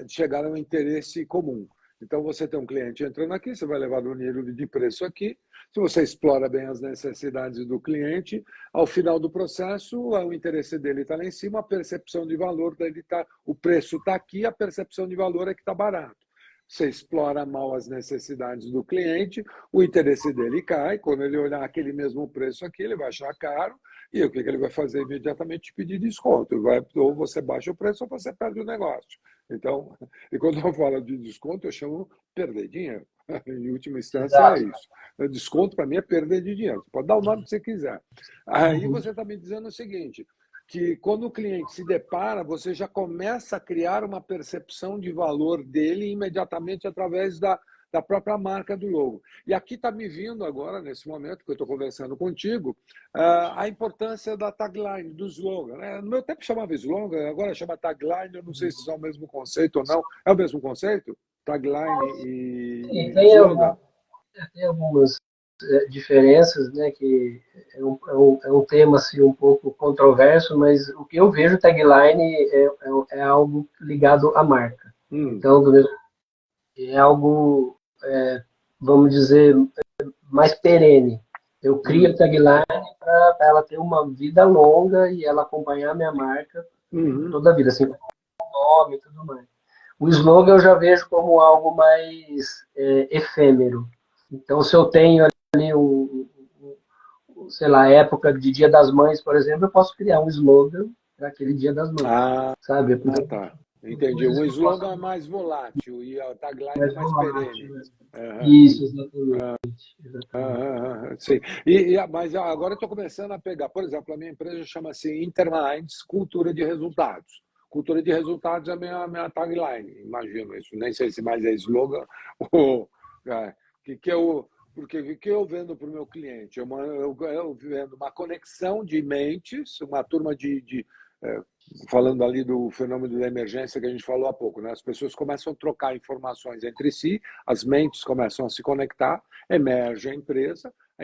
Speaker 3: chegar a um interesse comum. Então, você tem um cliente entrando aqui, você vai levar no nível de preço aqui. Se você explora bem as necessidades do cliente, ao final do processo, o interesse dele está lá em cima, a percepção de valor dele está, o preço está aqui, a percepção de valor é que está barato. Você explora mal as necessidades do cliente, o interesse dele cai. Quando ele olhar aquele mesmo preço aqui, ele vai achar caro. E o que ele vai fazer imediatamente? Te pedir desconto. Ou você baixa o preço ou você perde o negócio. Então, e quando eu falo de desconto, eu chamo perder dinheiro. Em última instância, é
Speaker 2: Exato.
Speaker 3: isso. Desconto, para mim, é perder de dinheiro. Você pode dar o nome que você quiser. Aí
Speaker 2: Uhum.
Speaker 3: você está me dizendo o seguinte: que quando o cliente se depara, você já começa a criar uma percepção de valor dele imediatamente através da própria marca do logo. E aqui está me vindo agora, nesse momento que eu estou conversando contigo, a importância da tagline, do slogan. Né? No meu tempo chamava slogan, agora chama tagline, eu não sei se é o mesmo conceito ou não. É o mesmo conceito? Tagline
Speaker 2: E
Speaker 3: e
Speaker 2: tem,
Speaker 3: slogan?
Speaker 2: tem algumas diferenças, né, que é um tema assim, um pouco controverso, mas o que eu vejo tagline é algo ligado à marca.
Speaker 3: Hum,
Speaker 2: Então, é algo, vamos dizer, mais perene. Eu crio a
Speaker 3: hum,
Speaker 2: tagline para ela ter uma vida longa e ela acompanhar a minha marca
Speaker 3: uhum.
Speaker 2: toda a vida, assim, com o nome e tudo mais. O slogan eu já vejo como algo mais efêmero. Então, se eu tenho ali sei lá, época de Dia das Mães, por exemplo, eu posso criar um slogan para aquele Dia das Mães,
Speaker 3: Ah,
Speaker 2: sabe? Porque
Speaker 3: tá.
Speaker 2: são
Speaker 3: Entendi.
Speaker 2: coisas
Speaker 3: O
Speaker 2: que eu posso
Speaker 3: slogan é mais volátil e a tagline é
Speaker 2: mais
Speaker 3: mais
Speaker 2: volátil,
Speaker 3: perene.
Speaker 2: né?
Speaker 3: Aham.
Speaker 2: Isso, exatamente. Exatamente.
Speaker 3: Sim. Mas agora eu estou começando a pegar, por exemplo, a minha empresa chama-se Interminds Cultura de Resultados. Cultura de resultados é a minha tagline, imagino isso. Nem sei se mais é slogan ou. É, que eu, porque o que eu vendo para o meu cliente? Eu vendo uma conexão de mentes, uma turma é, falando ali do fenômeno da emergência que a gente falou há pouco, né? As pessoas começam a trocar informações entre si, as mentes começam a se conectar, emerge a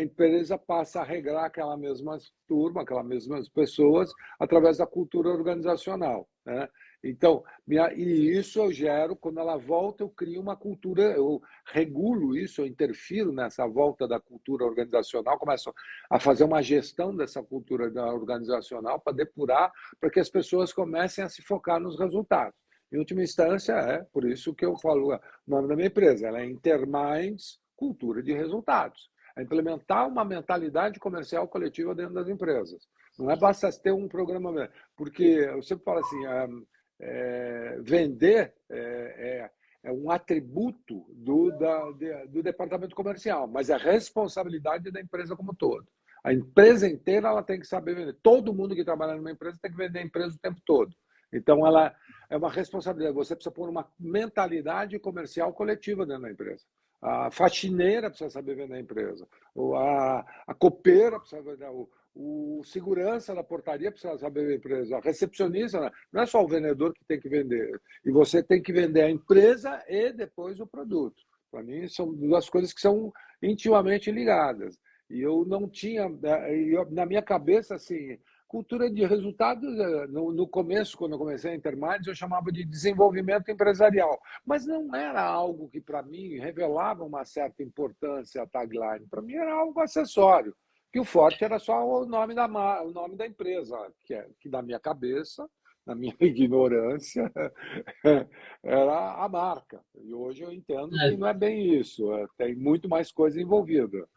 Speaker 3: empresa passa a regrar aquela mesma turma, aquelas mesmas pessoas, através da cultura organizacional. Né? Então, e isso eu gero, quando ela volta, eu crio uma cultura, eu regulo isso, eu interfiro nessa volta da cultura organizacional, começo a fazer uma gestão dessa cultura organizacional para depurar, para que as pessoas comecem a se focar nos resultados. Em última instância, é por isso que eu falo o nome da minha empresa, ela é Interminds Cultura de Resultados. É implementar uma mentalidade comercial coletiva dentro das empresas. Não é basta ter um programa, porque eu sempre falo assim, vender é um atributo do departamento comercial, mas é responsabilidade da empresa como um todo. A empresa inteira ela tem que saber vender. Todo mundo que trabalha numa empresa tem que vender a empresa o tempo todo. Então, ela é uma responsabilidade. Você precisa pôr uma mentalidade comercial coletiva dentro da empresa. A faxineira precisa saber vender a empresa. A copeira precisa vender. o segurança da portaria precisa saber da empresa, a recepcionista, né? Não é só o vendedor que tem que vender. E você tem que vender a empresa e depois o produto. Para mim, são duas coisas que são intimamente ligadas. E eu não tinha, na minha cabeça, assim, cultura de resultados, no começo, quando eu comecei a Interminds, eu chamava de desenvolvimento empresarial. Mas não era algo que, para mim, revelava uma certa importância a tagline. Para mim, era algo acessório. Que o forte era só o nome o nome da empresa, que na minha cabeça, na minha ignorância, era a marca. E hoje eu entendo que não é bem isso, tem muito mais coisa envolvida.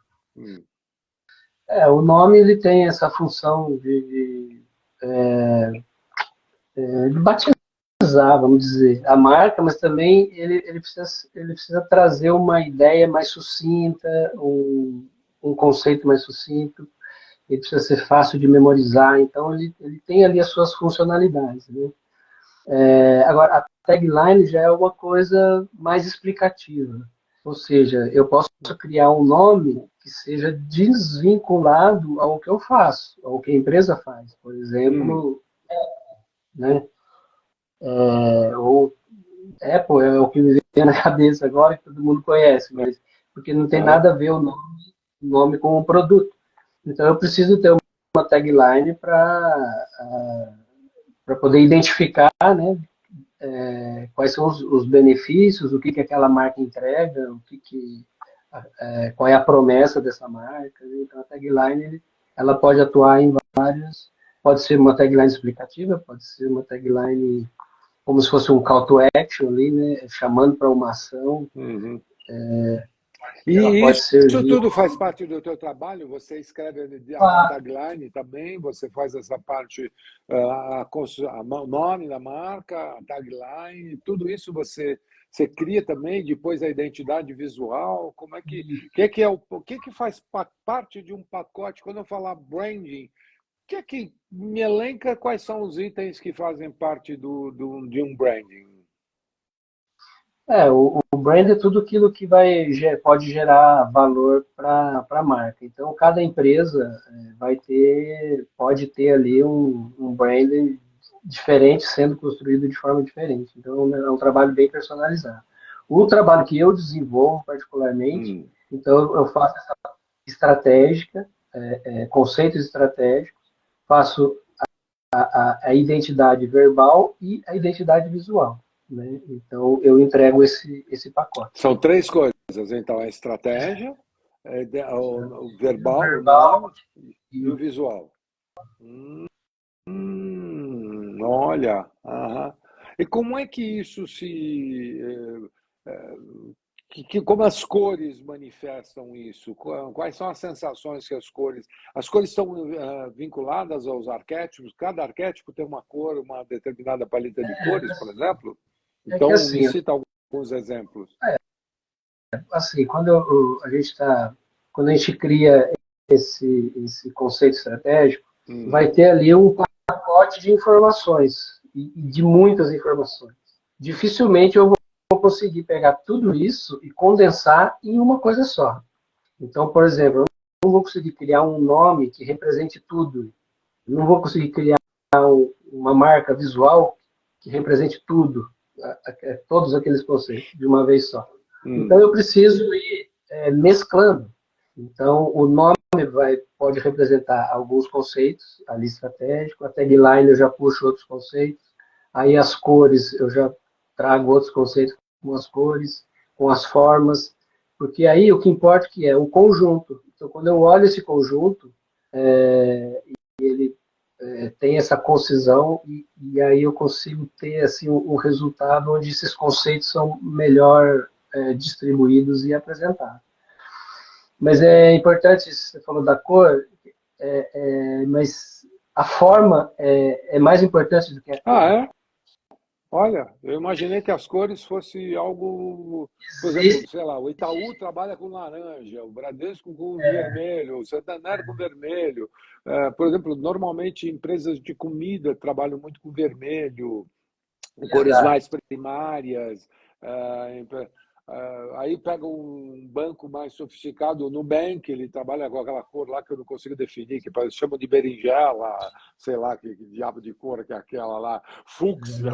Speaker 2: O nome ele tem essa função de batizar, vamos dizer, a marca, mas também ele precisa trazer uma ideia mais sucinta, um conceito mais sucinto, ele precisa ser fácil de memorizar, então ele tem ali as suas funcionalidades, né? Agora, a tagline já é uma coisa mais explicativa, ou seja, eu posso criar um nome que seja desvinculado ao que eu faço, ao que a empresa faz. Por exemplo, né? Ou Apple é o que me vem na cabeça agora, que todo mundo conhece, mas porque não tem nada a ver o nome com o produto. Então eu preciso ter uma tagline para poder identificar, né, quais são os benefícios, o que aquela marca entrega, qual é a promessa dessa marca. Então a tagline ela pode atuar em vários, pode ser uma tagline explicativa, pode ser uma tagline como se fosse um call to action ali, né, chamando para uma ação.
Speaker 3: E
Speaker 2: Ela pode
Speaker 3: isso
Speaker 2: servir.
Speaker 3: tudo faz parte do teu trabalho? Você escreve a tagline também? Você faz essa parte, o nome da marca, a tagline, tudo isso você cria também, depois a identidade visual? Como é o que faz parte de um pacote? Quando eu falar branding, que me elenca quais são os itens que fazem parte de um branding?
Speaker 2: O brand é tudo aquilo que pode gerar valor para a marca. Então, cada empresa pode ter ali um brand diferente sendo construído de forma diferente. Então, é um trabalho bem personalizado. O trabalho que eu desenvolvo particularmente, então eu faço essa estratégica, conceitos estratégicos, faço a identidade verbal e a identidade visual. Né? Então, eu entrego esse pacote.
Speaker 3: São três coisas, então, a estratégia, o verbal, o
Speaker 2: verbal
Speaker 3: nome e o visual. Olha, e como é que isso como as cores manifestam isso? Quais são as sensações que as cores estão vinculadas aos arquétipos? Cada arquétipo tem uma cor, uma determinada paleta de cores, por exemplo? Então,
Speaker 2: que assim,
Speaker 3: me cita alguns exemplos.
Speaker 2: Assim, quando a gente cria esse conceito estratégico, vai ter ali um pacote de informações, e de muitas informações. Dificilmente eu vou conseguir pegar tudo isso e condensar em uma coisa só. Então, por exemplo, eu não vou conseguir criar um nome que represente tudo. Eu não vou conseguir criar uma marca visual que represente tudo, todos aqueles conceitos, de uma vez só. Então, eu preciso ir mesclando. Então, o nome pode representar alguns conceitos, ali estratégico, a tagline eu já puxo outros conceitos, aí as cores eu já trago outros conceitos com as cores, com as formas, porque aí o que importa que é o conjunto. Então, quando eu olho esse conjunto, ele tem essa concisão e aí eu consigo ter assim um resultado onde esses conceitos são melhor distribuídos e apresentados. Mas é importante, você falou da cor, mas a forma é mais importante do que a cor.
Speaker 3: É? Olha, eu imaginei que as cores fosse algo, por exemplo, sei lá, o Itaú trabalha com laranja, o Bradesco com vermelho, o Santander com vermelho. Por exemplo, normalmente empresas de comida trabalham muito com vermelho, cores mais primárias. Aí pega um banco mais sofisticado, o Nubank, ele trabalha com aquela cor lá que eu não consigo definir, que chamam de berinjela, sei lá que diabo de cor que é aquela lá, fúcsia,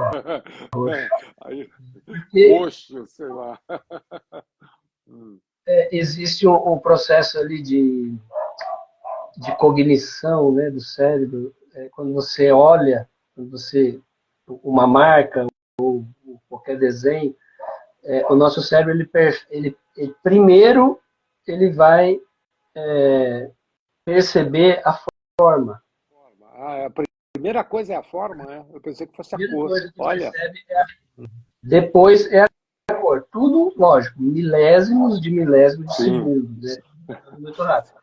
Speaker 3: aí,
Speaker 2: Porque
Speaker 3: roxo, sei lá.
Speaker 2: existe um processo ali de cognição, né, do cérebro. Quando você olha, uma marca ou qualquer desenho, o nosso cérebro ele primeiro ele vai perceber a forma.
Speaker 3: A primeira coisa é a forma, né? Eu pensei que fosse
Speaker 2: A
Speaker 3: a
Speaker 2: primeira
Speaker 3: cor.
Speaker 2: coisa que
Speaker 3: Olha.
Speaker 2: percebe depois é a cor. Tudo, lógico, milésimos de
Speaker 3: Sim.
Speaker 2: segundo, né? Muito rápido.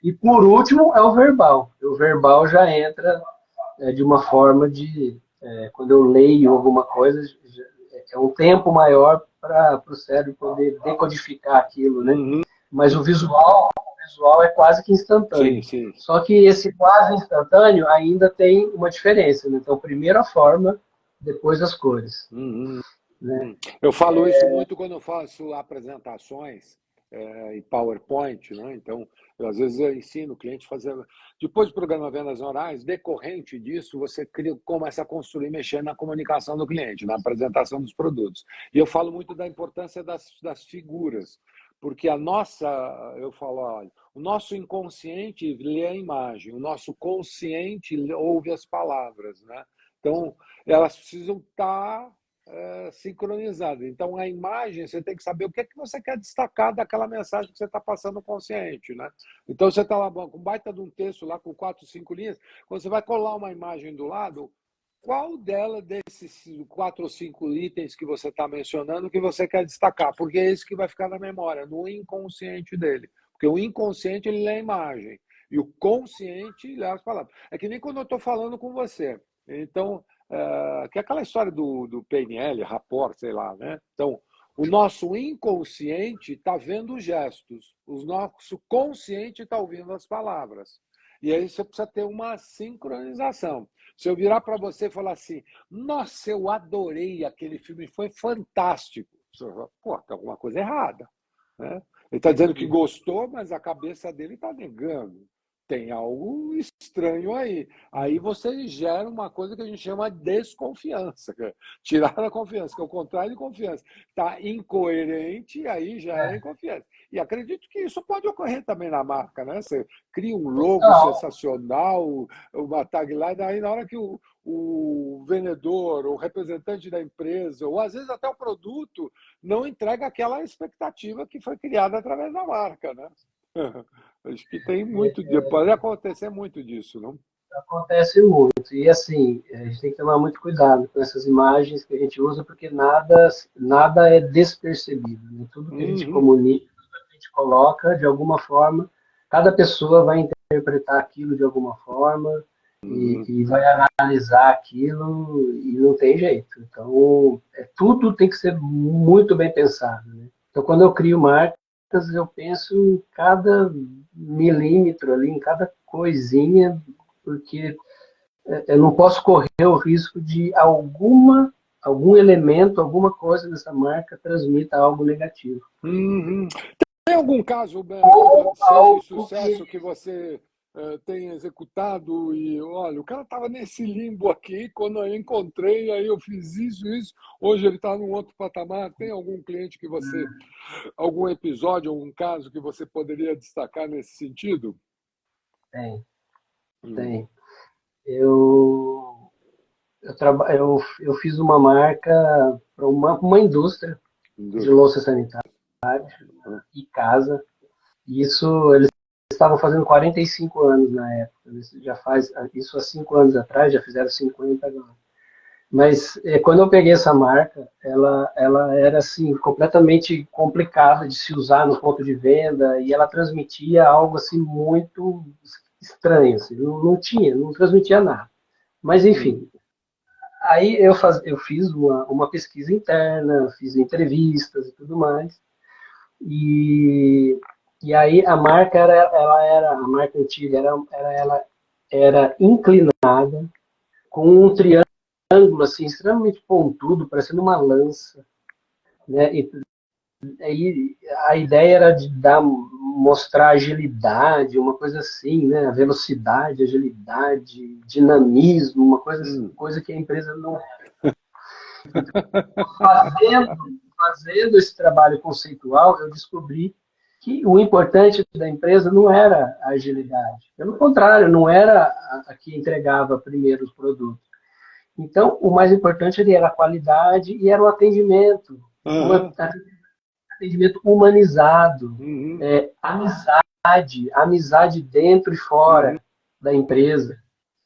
Speaker 2: E por último é o verbal. O verbal já entra de uma forma quando eu leio alguma coisa, é um tempo maior para o cérebro poder decodificar aquilo, né?
Speaker 3: Uhum.
Speaker 2: Mas o visual é quase que instantâneo.
Speaker 3: Sim, sim.
Speaker 2: Só que esse quase instantâneo ainda tem uma diferença, né? Então, primeiro a forma, depois as cores.
Speaker 3: Uhum.
Speaker 2: Né?
Speaker 3: Eu falo isso muito quando eu faço apresentações em PowerPoint, né? Então, às vezes eu ensino o cliente a fazer. Depois do programa Vendas Orais, decorrente disso, você começa a construir, mexer na comunicação do cliente, na apresentação dos produtos. E eu falo muito da importância das figuras, porque eu falo, olha, o nosso inconsciente lê a imagem, o nosso consciente ouve as palavras, né? Então, elas precisam estar sincronizado. Então, a imagem, você tem que saber o que é que você quer destacar daquela mensagem que você está passando consciente, né? Então, você está lá com um baita de um texto lá com 4, 5 linhas, quando você vai colar uma imagem do lado, qual dela desses 4 ou 5 itens que você está mencionando que você quer destacar? Porque é isso que vai ficar na memória, no inconsciente dele. Porque o inconsciente, ele lê a imagem. E o consciente lê as palavras. É que nem quando eu estou falando com você. Então, que é aquela história do PNL, rapport, sei lá, né? Então, o nosso inconsciente está vendo os gestos, o nosso consciente está ouvindo as palavras. E aí você precisa ter uma sincronização. Se eu virar para você e falar assim, nossa, eu adorei aquele filme, foi fantástico. Você fala, pô, tem alguma coisa errada. Né? Ele está dizendo que gostou, mas a cabeça dele está negando. Tem algo estranho aí. Aí você gera uma coisa que a gente chama de desconfiança. Tirar a confiança, que é o contrário de confiança. Está incoerente, aí gera inconfiança. E acredito que isso pode ocorrer também na marca, né? Você cria um logo sensacional, uma tagline, aí na hora que o vendedor, o representante da empresa, ou às vezes até o produto, não entrega aquela expectativa que foi criada através da marca, né? Acho que tem pode acontecer muito disso, não?
Speaker 2: Acontece muito. E assim, a gente tem que tomar muito cuidado com essas imagens que a gente usa, porque nada é despercebido. Né? Tudo que a gente comunica, tudo que a gente coloca, de alguma forma, cada pessoa vai interpretar aquilo de alguma forma e vai analisar aquilo e não tem jeito. Então, tudo tem que ser muito bem pensado. Né? Então, quando eu crio marcas, eu penso em cada milímetro ali, em cada coisinha, porque eu não posso correr o risco de algum elemento, alguma coisa dessa marca transmita algo negativo.
Speaker 3: Uhum. Tem algum caso, Bernardo, seu de sucesso que você tem executado e, olha, o cara estava nesse limbo aqui, quando eu encontrei, aí eu fiz isso, hoje ele está num outro patamar. Tem algum cliente que você, algum episódio, algum caso que você poderia destacar nesse sentido?
Speaker 2: Tem. Eu fiz uma marca para uma indústria de louça sanitária e casa. E isso, eles estavam fazendo 45 anos na época. Eles já faz isso há 5 anos atrás, já fizeram 50 agora. Mas quando eu peguei essa marca, ela era assim completamente complicada de se usar no ponto de venda e ela transmitia algo assim muito estranho, assim, não transmitia nada. Mas enfim, aí eu fiz uma pesquisa interna, fiz entrevistas e tudo mais. E aí a marca a marca antiga ela era inclinada com um triângulo assim extremamente pontudo, parecendo uma lança, né? E aí a ideia era de mostrar agilidade, uma coisa assim, né? Velocidade, agilidade, dinamismo, uma coisa que a empresa não fazendo, fazendo esse trabalho conceitual, eu descobri que o importante da empresa não era a agilidade. Pelo contrário, não era a que entregava primeiro os produtos. Então, o mais importante ali era a qualidade e era o atendimento. Um
Speaker 3: Aham.
Speaker 2: atendimento humanizado,
Speaker 3: Uhum.
Speaker 2: amizade dentro e
Speaker 3: Uhum.
Speaker 2: fora da empresa.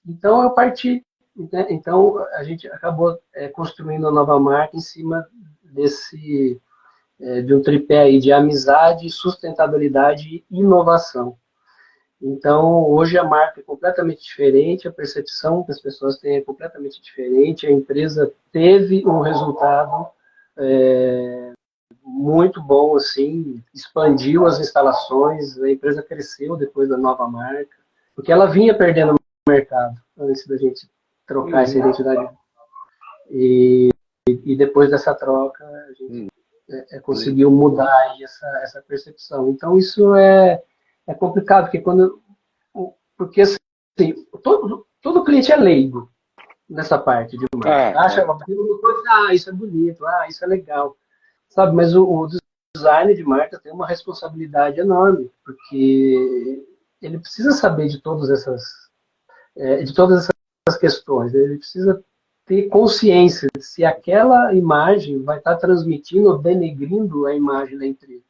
Speaker 2: Então, eu parti. Né? Então, a gente acabou construindo a nova marca em cima de um tripé aí de amizade, sustentabilidade e inovação. Então, hoje a marca é completamente diferente, a percepção que as pessoas têm é completamente diferente, a empresa teve um resultado muito bom, assim, expandiu as instalações, a empresa cresceu depois da nova marca, porque ela vinha perdendo o mercado antes da gente trocar essa
Speaker 3: Uhum.
Speaker 2: identidade. E depois dessa troca, a gente
Speaker 3: Uhum.
Speaker 2: conseguiu mudar aí essa percepção. Então, isso é complicado, porque porque assim, todo cliente é leigo nessa parte de marketing.
Speaker 3: É,
Speaker 2: Acha
Speaker 3: é.
Speaker 2: uma coisa, isso é bonito, isso é legal. Sabe, mas o design de marca tem uma responsabilidade enorme, porque ele precisa saber de todas essas questões, né? Ele precisa ter consciência de se aquela imagem vai estar transmitindo ou denegrindo a imagem da empresa.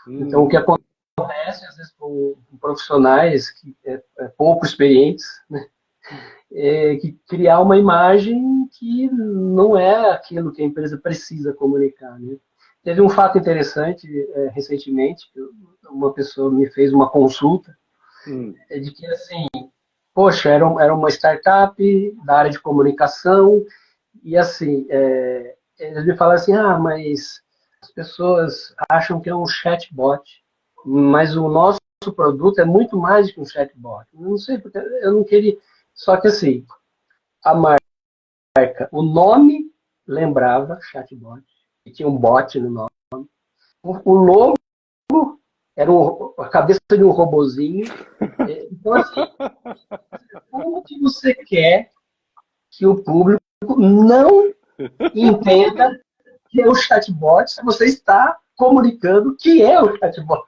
Speaker 2: Então, o que
Speaker 3: Uhum.
Speaker 2: acontece, às vezes, com profissionais pouco experientes, né, que criar uma imagem que não é aquilo que a empresa precisa comunicar. Né? Teve um fato interessante recentemente, que uma pessoa me fez uma consulta,
Speaker 3: Uhum.
Speaker 2: de que, assim, poxa, era uma startup da área de comunicação, e assim, eles me falaram assim, mas as pessoas acham que é um chatbot, mas o nosso produto é muito mais do que um chatbot. Eu não sei, porque eu não queria... Só que assim, a marca, o nome lembrava chatbot, e tinha um bot no nome. O logo era a cabeça de um robozinho. Então, assim, como que você quer que o público não entenda que é o chatbot se você está comunicando que é o chatbot?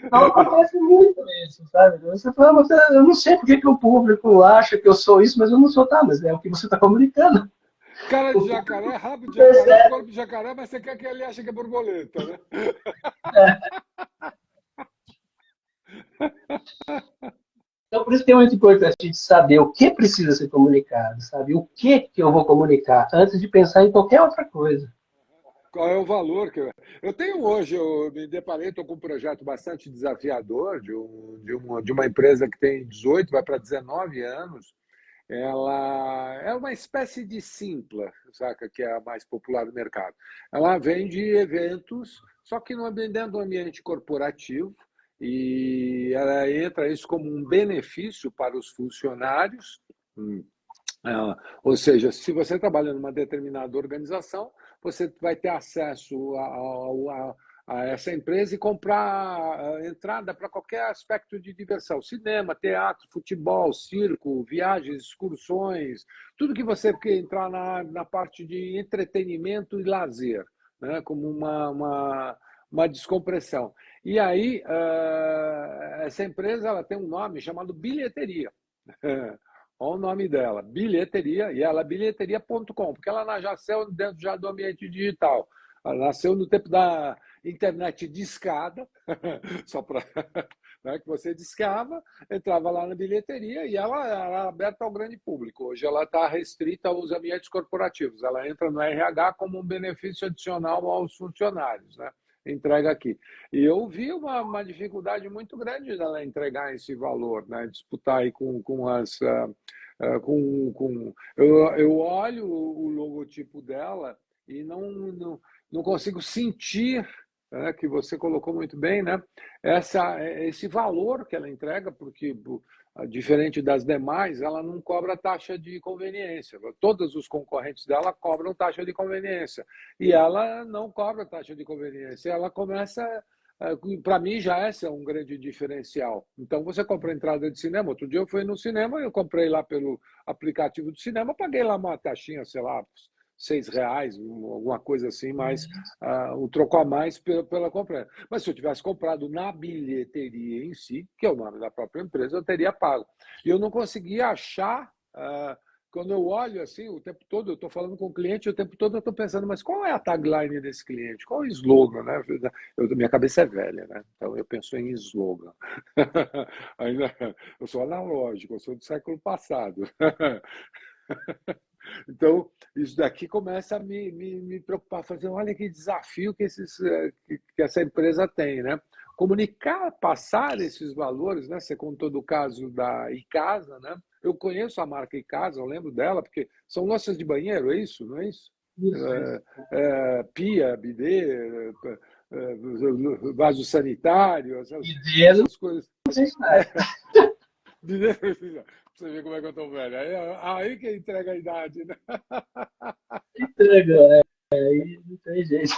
Speaker 2: Então acontece muito isso, sabe? Você fala, mas eu não sei porque que o público acha que eu sou isso, mas eu não sou, tá, mas é o que você está comunicando.
Speaker 3: Cara de
Speaker 2: O público
Speaker 3: jacaré, rabo de jacaré,
Speaker 2: percebe.
Speaker 3: corpo de jacaré, mas você quer que ele ache que é borboleta, né?
Speaker 2: Então, por isso que é muito importante a gente saber o que precisa ser comunicado, sabe? O que eu vou comunicar antes de pensar em qualquer outra coisa.
Speaker 3: Qual é o valor que eu tenho hoje? Eu me deparei, estou com um projeto bastante desafiador de uma empresa que tem 18, vai para 19 anos. Ela é uma espécie de Simpla, saca, que é a mais popular do mercado. Ela vende eventos, só que dentro do ambiente corporativo, e ela entra isso como um benefício para os funcionários. Hum, ou seja, se você trabalha numa determinada organização, você vai ter acesso a essa empresa e comprar entrada para qualquer aspecto de diversão: cinema, teatro, futebol, circo, viagens, excursões, tudo que você quer entrar na parte de entretenimento e lazer, né, como uma descompressão. E aí, essa empresa ela tem um nome chamado bilheteria. Olha o nome dela, bilheteria, e ela é bilheteria.com, porque ela nasceu dentro já do ambiente digital. Ela nasceu no tempo da internet discada, só para né, que você discava, entrava lá na bilheteria e ela era aberta ao grande público. Hoje ela está restrita aos ambientes corporativos. Ela entra no RH como um benefício adicional aos funcionários, né? Entrega aqui. E eu vi uma dificuldade muito grande dela entregar esse valor, né? Disputar aí com as eu olho o logotipo dela e não consigo sentir né, que você colocou muito bem, né? Esse valor que ela entrega, porque diferente das demais, ela não cobra taxa de conveniência. Todos os concorrentes dela cobram taxa de conveniência e ela não cobra taxa de conveniência. Ela começa, para mim já esse é um grande diferencial. Então você compra entrada de cinema. Outro dia eu fui no cinema, eu comprei lá pelo aplicativo do cinema, paguei lá uma taxinha, sei lá, R$ 6, alguma coisa assim, mais um troco a mais pela compra. Mas se eu tivesse comprado na bilheteria em si, que é o nome da própria empresa, eu teria pago. E eu não conseguia achar, quando eu olho assim, o tempo todo, eu estou falando com o cliente, o tempo todo eu estou pensando, mas qual é a tagline desse cliente? Qual é o slogan? Né? Minha cabeça é velha, né? Então eu penso em slogan. Ainda, eu sou analógico, eu sou do século passado. Então, isso daqui começa a me preocupar, fazer, olha que desafio que essa empresa tem, né? Comunicar, passar esses valores, né? Você contou do caso da Icasa, né? Eu conheço a marca Icasa, eu lembro dela, porque são louças de banheiro, é isso, não é isso?
Speaker 2: Isso.
Speaker 3: Pia, bidê, vaso sanitário,
Speaker 2: Mineiro,
Speaker 3: essas coisas.
Speaker 2: não sei se é.
Speaker 3: Bidê, pra você ver como é que eu tô velho. Aí que entrega a idade, né?
Speaker 2: Entrega, aí não tem jeito.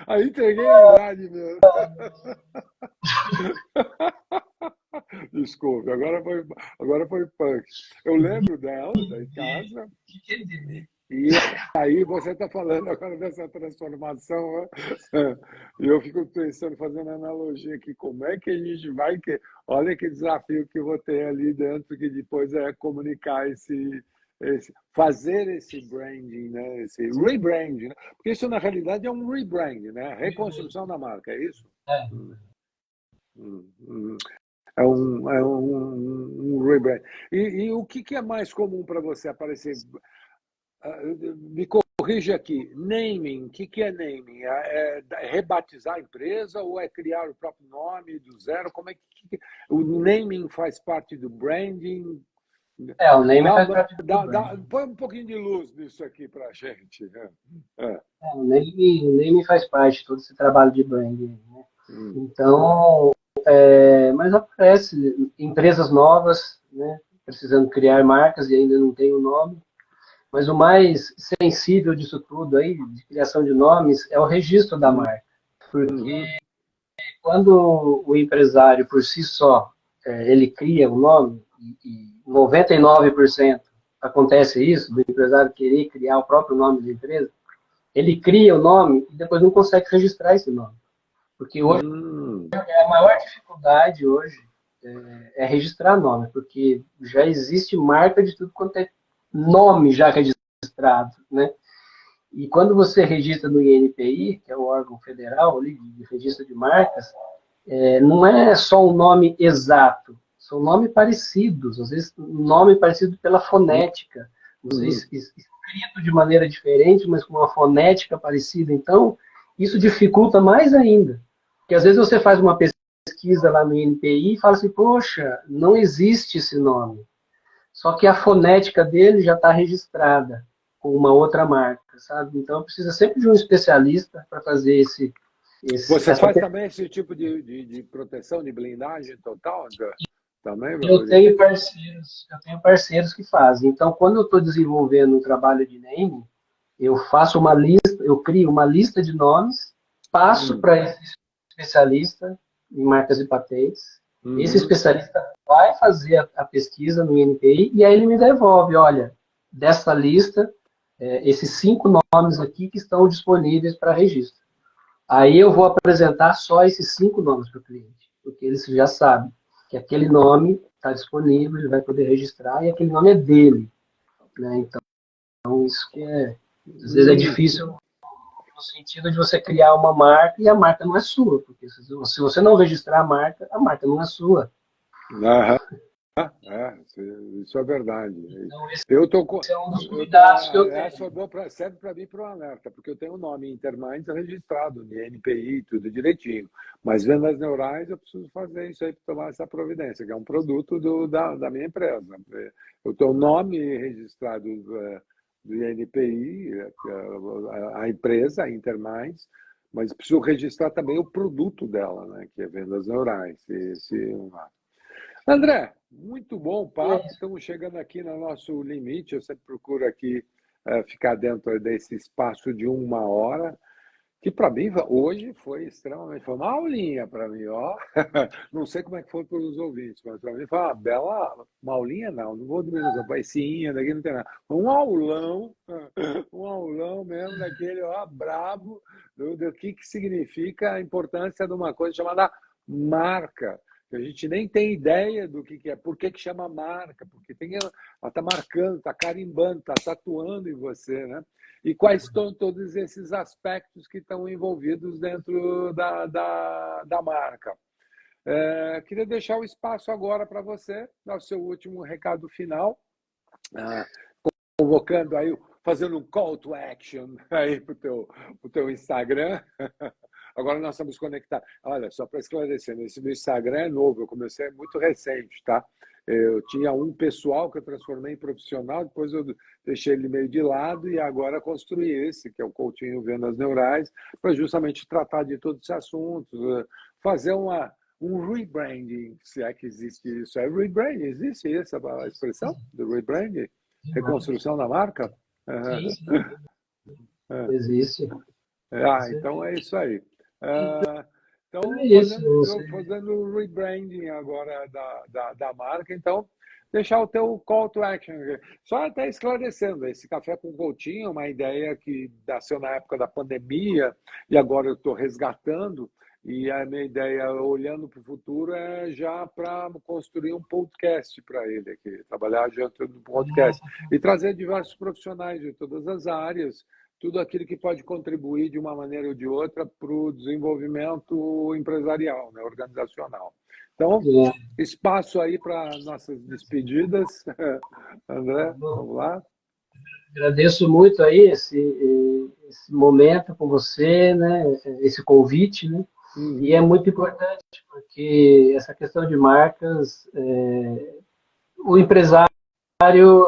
Speaker 3: Aí entreguei a idade mesmo. Desculpe, agora foi punk. Eu lembro dela, da casa, e aí você está falando agora dessa transformação, né? E eu fico pensando, fazendo analogia aqui, como é que a gente vai... Olha que desafio que eu vou ter ali dentro, que depois é comunicar fazer esse branding, né? Esse rebranding, né? Porque isso na realidade é um rebranding, né? Reconstrução da marca, é isso?
Speaker 2: É.
Speaker 3: Hum, hum. É um rebrand. E o que é mais comum para você aparecer? Me corrija aqui. Naming, o que é naming? É rebatizar a empresa ou é criar o próprio nome do zero? Como é que o naming faz parte do branding?
Speaker 2: O name faz parte do brand.
Speaker 3: Põe um pouquinho de luz nisso aqui para a gente.
Speaker 2: O name faz parte de todo esse trabalho de branding, né?
Speaker 3: Hum,
Speaker 2: Então, mas aparece empresas novas, né, precisando criar marcas e ainda não tem o nome. Mas o mais sensível disso tudo aí, de criação de nomes, é o registro da marca. Porque quando o empresário, por si só, ele cria o nome, e 99% acontece isso, do empresário querer criar o próprio nome da empresa, ele cria o nome e depois não consegue registrar esse nome. Porque hoje, a maior dificuldade hoje é registrar nome, porque já existe marca de tudo quanto é nome já registrado, né? E quando você registra no INPI, que é o órgão federal ali, de registro de marcas, não é só um nome exato, são nomes parecidos, às vezes um nome parecido pela fonética, você escrito de maneira diferente, mas com uma fonética parecida. Então, isso dificulta mais ainda, porque às vezes você faz uma pesquisa lá no INPI e fala assim, poxa, não existe esse nome, só que a fonética dele já está registrada com uma outra marca, sabe? Então, precisa sempre de um especialista para fazer
Speaker 3: Você
Speaker 2: essa.
Speaker 3: faz também esse tipo de proteção, de blindagem total? Também, meu
Speaker 2: Eu tenho parceiros que fazem. Então, quando eu estou desenvolvendo um trabalho de naming, eu faço uma lista, eu crio uma lista de nomes, passo para esse especialista em marcas e patentes. Esse especialista vai fazer a pesquisa no INPI e aí ele me devolve, olha, dessa lista, esses 5 nomes aqui que estão disponíveis para registro. Aí eu vou apresentar só esses 5 nomes para o cliente, porque ele já sabe que aquele nome está disponível, ele vai poder registrar e aquele nome é dele, né? Então isso que às vezes é difícil no sentido de você criar uma marca e a marca não é sua, porque se você não registrar a marca não é sua.
Speaker 3: Isso é verdade.
Speaker 2: Então esse
Speaker 3: Eu tô com,
Speaker 2: é um dos cuidados que eu tenho.
Speaker 3: serve para mim para um alerta, porque eu tenho o nome Interminds registrado, de NPI, tudo direitinho. Mas vendas neurais, eu preciso fazer isso aí para tomar essa providência, que é um produto da minha empresa. Eu tenho o nome registrado do INPI, a empresa, a Intermais, mas preciso registrar também o produto dela, né, que é vendas neurais. André, muito bom o papo, estamos chegando aqui no nosso limite, eu sempre procuro aqui ficar dentro desse espaço de 1 hora, que para mim hoje foi extremamente, foi uma aulinha para mim, ó. Não sei como é que foi para os ouvintes, mas para mim foi uma bela, uma aulinha não vou diminuir, baicinha, daqui não tem nada. Um aulão, um aulão mesmo daquele, ó, brabo, do que significa a importância de uma coisa chamada marca. A gente nem tem ideia do que é, por que chama marca, porque ela está marcando, está carimbando, está tatuando em você, né? E quais estão todos esses aspectos que estão envolvidos dentro da marca. Queria deixar o espaço agora para você, dar o seu último recado final, convocando aí, fazendo um call to action aí para o teu Instagram. Agora nós estamos conectados. Olha, só para esclarecer, esse meu Instagram é novo, eu comecei muito recente, tá? Eu tinha um pessoal que eu transformei em profissional, depois eu deixei ele meio de lado e agora construí esse, que é o Coutinho Vendas Neurais, para justamente tratar de todos esses assuntos, fazer um rebranding, se é que existe isso. É rebranding, existe essa expressão do rebranding? Reconstrução da marca?
Speaker 2: Sim, sim. Existe.
Speaker 3: Então é isso aí. Então, fazendo o rebranding agora da marca, então, deixar o teu call to action. Só até esclarecendo, esse Café com Coutinho é uma ideia que nasceu na época da pandemia e agora eu estou resgatando, e a minha ideia, olhando para o futuro, é já para construir um podcast para ele aqui, trabalhar junto do podcast e trazer diversos profissionais de todas as áreas, tudo aquilo que pode contribuir de uma maneira ou de outra para o desenvolvimento empresarial, né, organizacional. Então, espaço aí para nossas despedidas. André, vamos lá.
Speaker 2: Agradeço muito aí esse momento com você, né, esse convite, né, e é muito importante porque essa questão de marcas, o empresário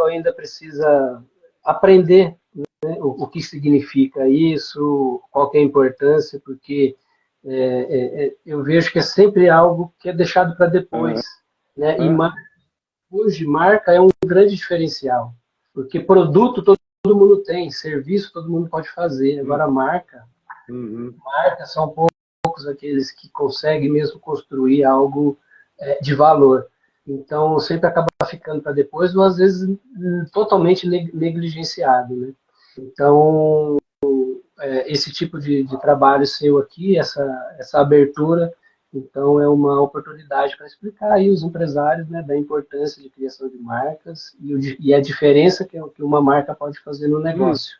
Speaker 2: ainda precisa aprender, né, o que significa isso, qual que é a importância, porque eu vejo que é sempre algo que é deixado para depois, né? E hoje marca é um grande diferencial, porque produto todo mundo tem, serviço todo mundo pode fazer, agora marca são poucos aqueles que conseguem mesmo construir algo de valor. Então, sempre acaba ficando para depois, ou às vezes totalmente negligenciado, né? Então, esse tipo de trabalho seu aqui, essa abertura, então é uma oportunidade para explicar aí os empresários, né, da importância de criação de marcas e a diferença que uma marca pode fazer no negócio.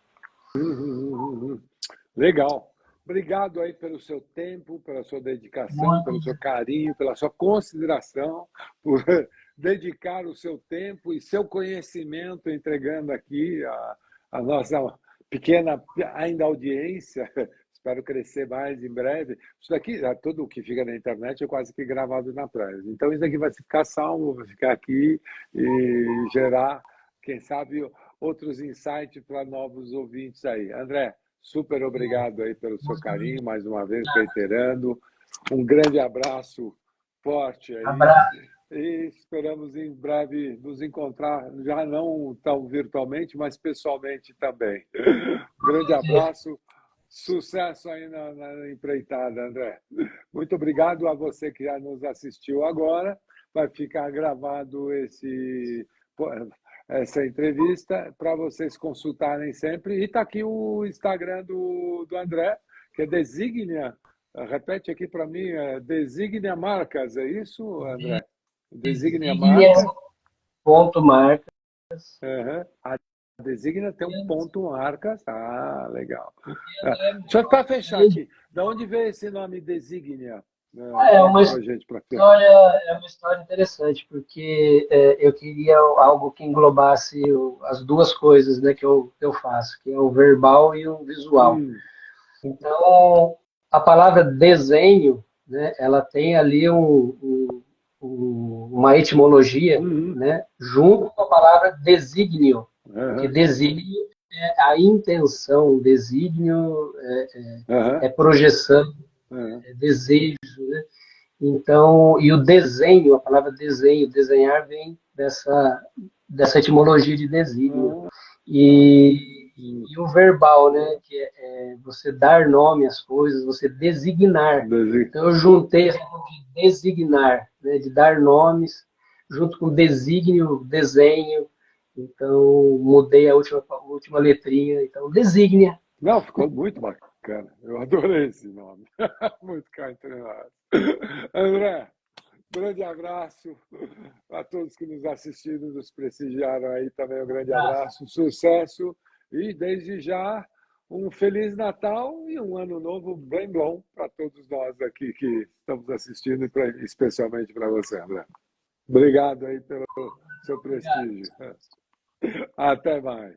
Speaker 3: Legal. Obrigado aí pelo seu tempo, pela sua dedicação, pelo seu carinho, pela sua consideração, por dedicar o seu tempo e seu conhecimento entregando aqui a nossa pequena ainda audiência. Espero crescer mais em breve. Isso daqui, tudo o que fica na internet é quase que gravado na praia. Então isso daqui vai ficar salvo, vai ficar aqui e gerar, quem sabe, outros insights para novos ouvintes aí. André, super obrigado aí pelo seu carinho, mais uma vez, reiterando. Um grande abraço forte aí. E esperamos em breve nos encontrar, já não tão virtualmente, mas pessoalmente também. Um grande abraço, sucesso aí na empreitada, André. Muito obrigado a você que já nos assistiu agora. Vai ficar gravado essa entrevista para vocês consultarem sempre. E está aqui o Instagram do André, que é Designia. Repete aqui para mim, Designia Marcas, é isso, André? Designia Marcas.
Speaker 2: Ponto marcas.
Speaker 3: A Designia tem um ponto marcas. Ah, legal. Deixa eu para fechar aqui. De onde veio esse nome Designia?
Speaker 2: É uma história interessante, porque eu queria algo que englobasse as duas coisas, né, que eu faço, que é o verbal e o visual. Então, a palavra desenho, né, ela tem ali uma etimologia, né, junto com a palavra desígnio, que desígnio a intenção, o desígnio
Speaker 3: Aham,
Speaker 2: é projeção,
Speaker 3: aham.
Speaker 2: é desejo, né? Então, e o desenho, a palavra desenho, desenhar vem dessa etimologia de desígnio.
Speaker 3: Ah,
Speaker 2: E o verbal, né, que é você dar nome às coisas, você designar.
Speaker 3: desi-
Speaker 2: Então, eu juntei essa coisa de designar, né, de dar nomes, junto com desígnio, desenho. Então, mudei a última letrinha. Então, designia.
Speaker 3: Não, ficou muito bacana. Eu adorei esse nome. Muito cá entre nós. André, grande abraço a todos que nos assistiram, nos prestigiaram aí também. Um grande
Speaker 2: Abraço.
Speaker 3: abraço, sucesso e desde já um Feliz Natal e um Ano Novo bem bom para todos nós aqui que estamos assistindo e especialmente para você, André. Obrigado aí pelo seu
Speaker 2: Obrigado.
Speaker 3: prestígio. Até mais.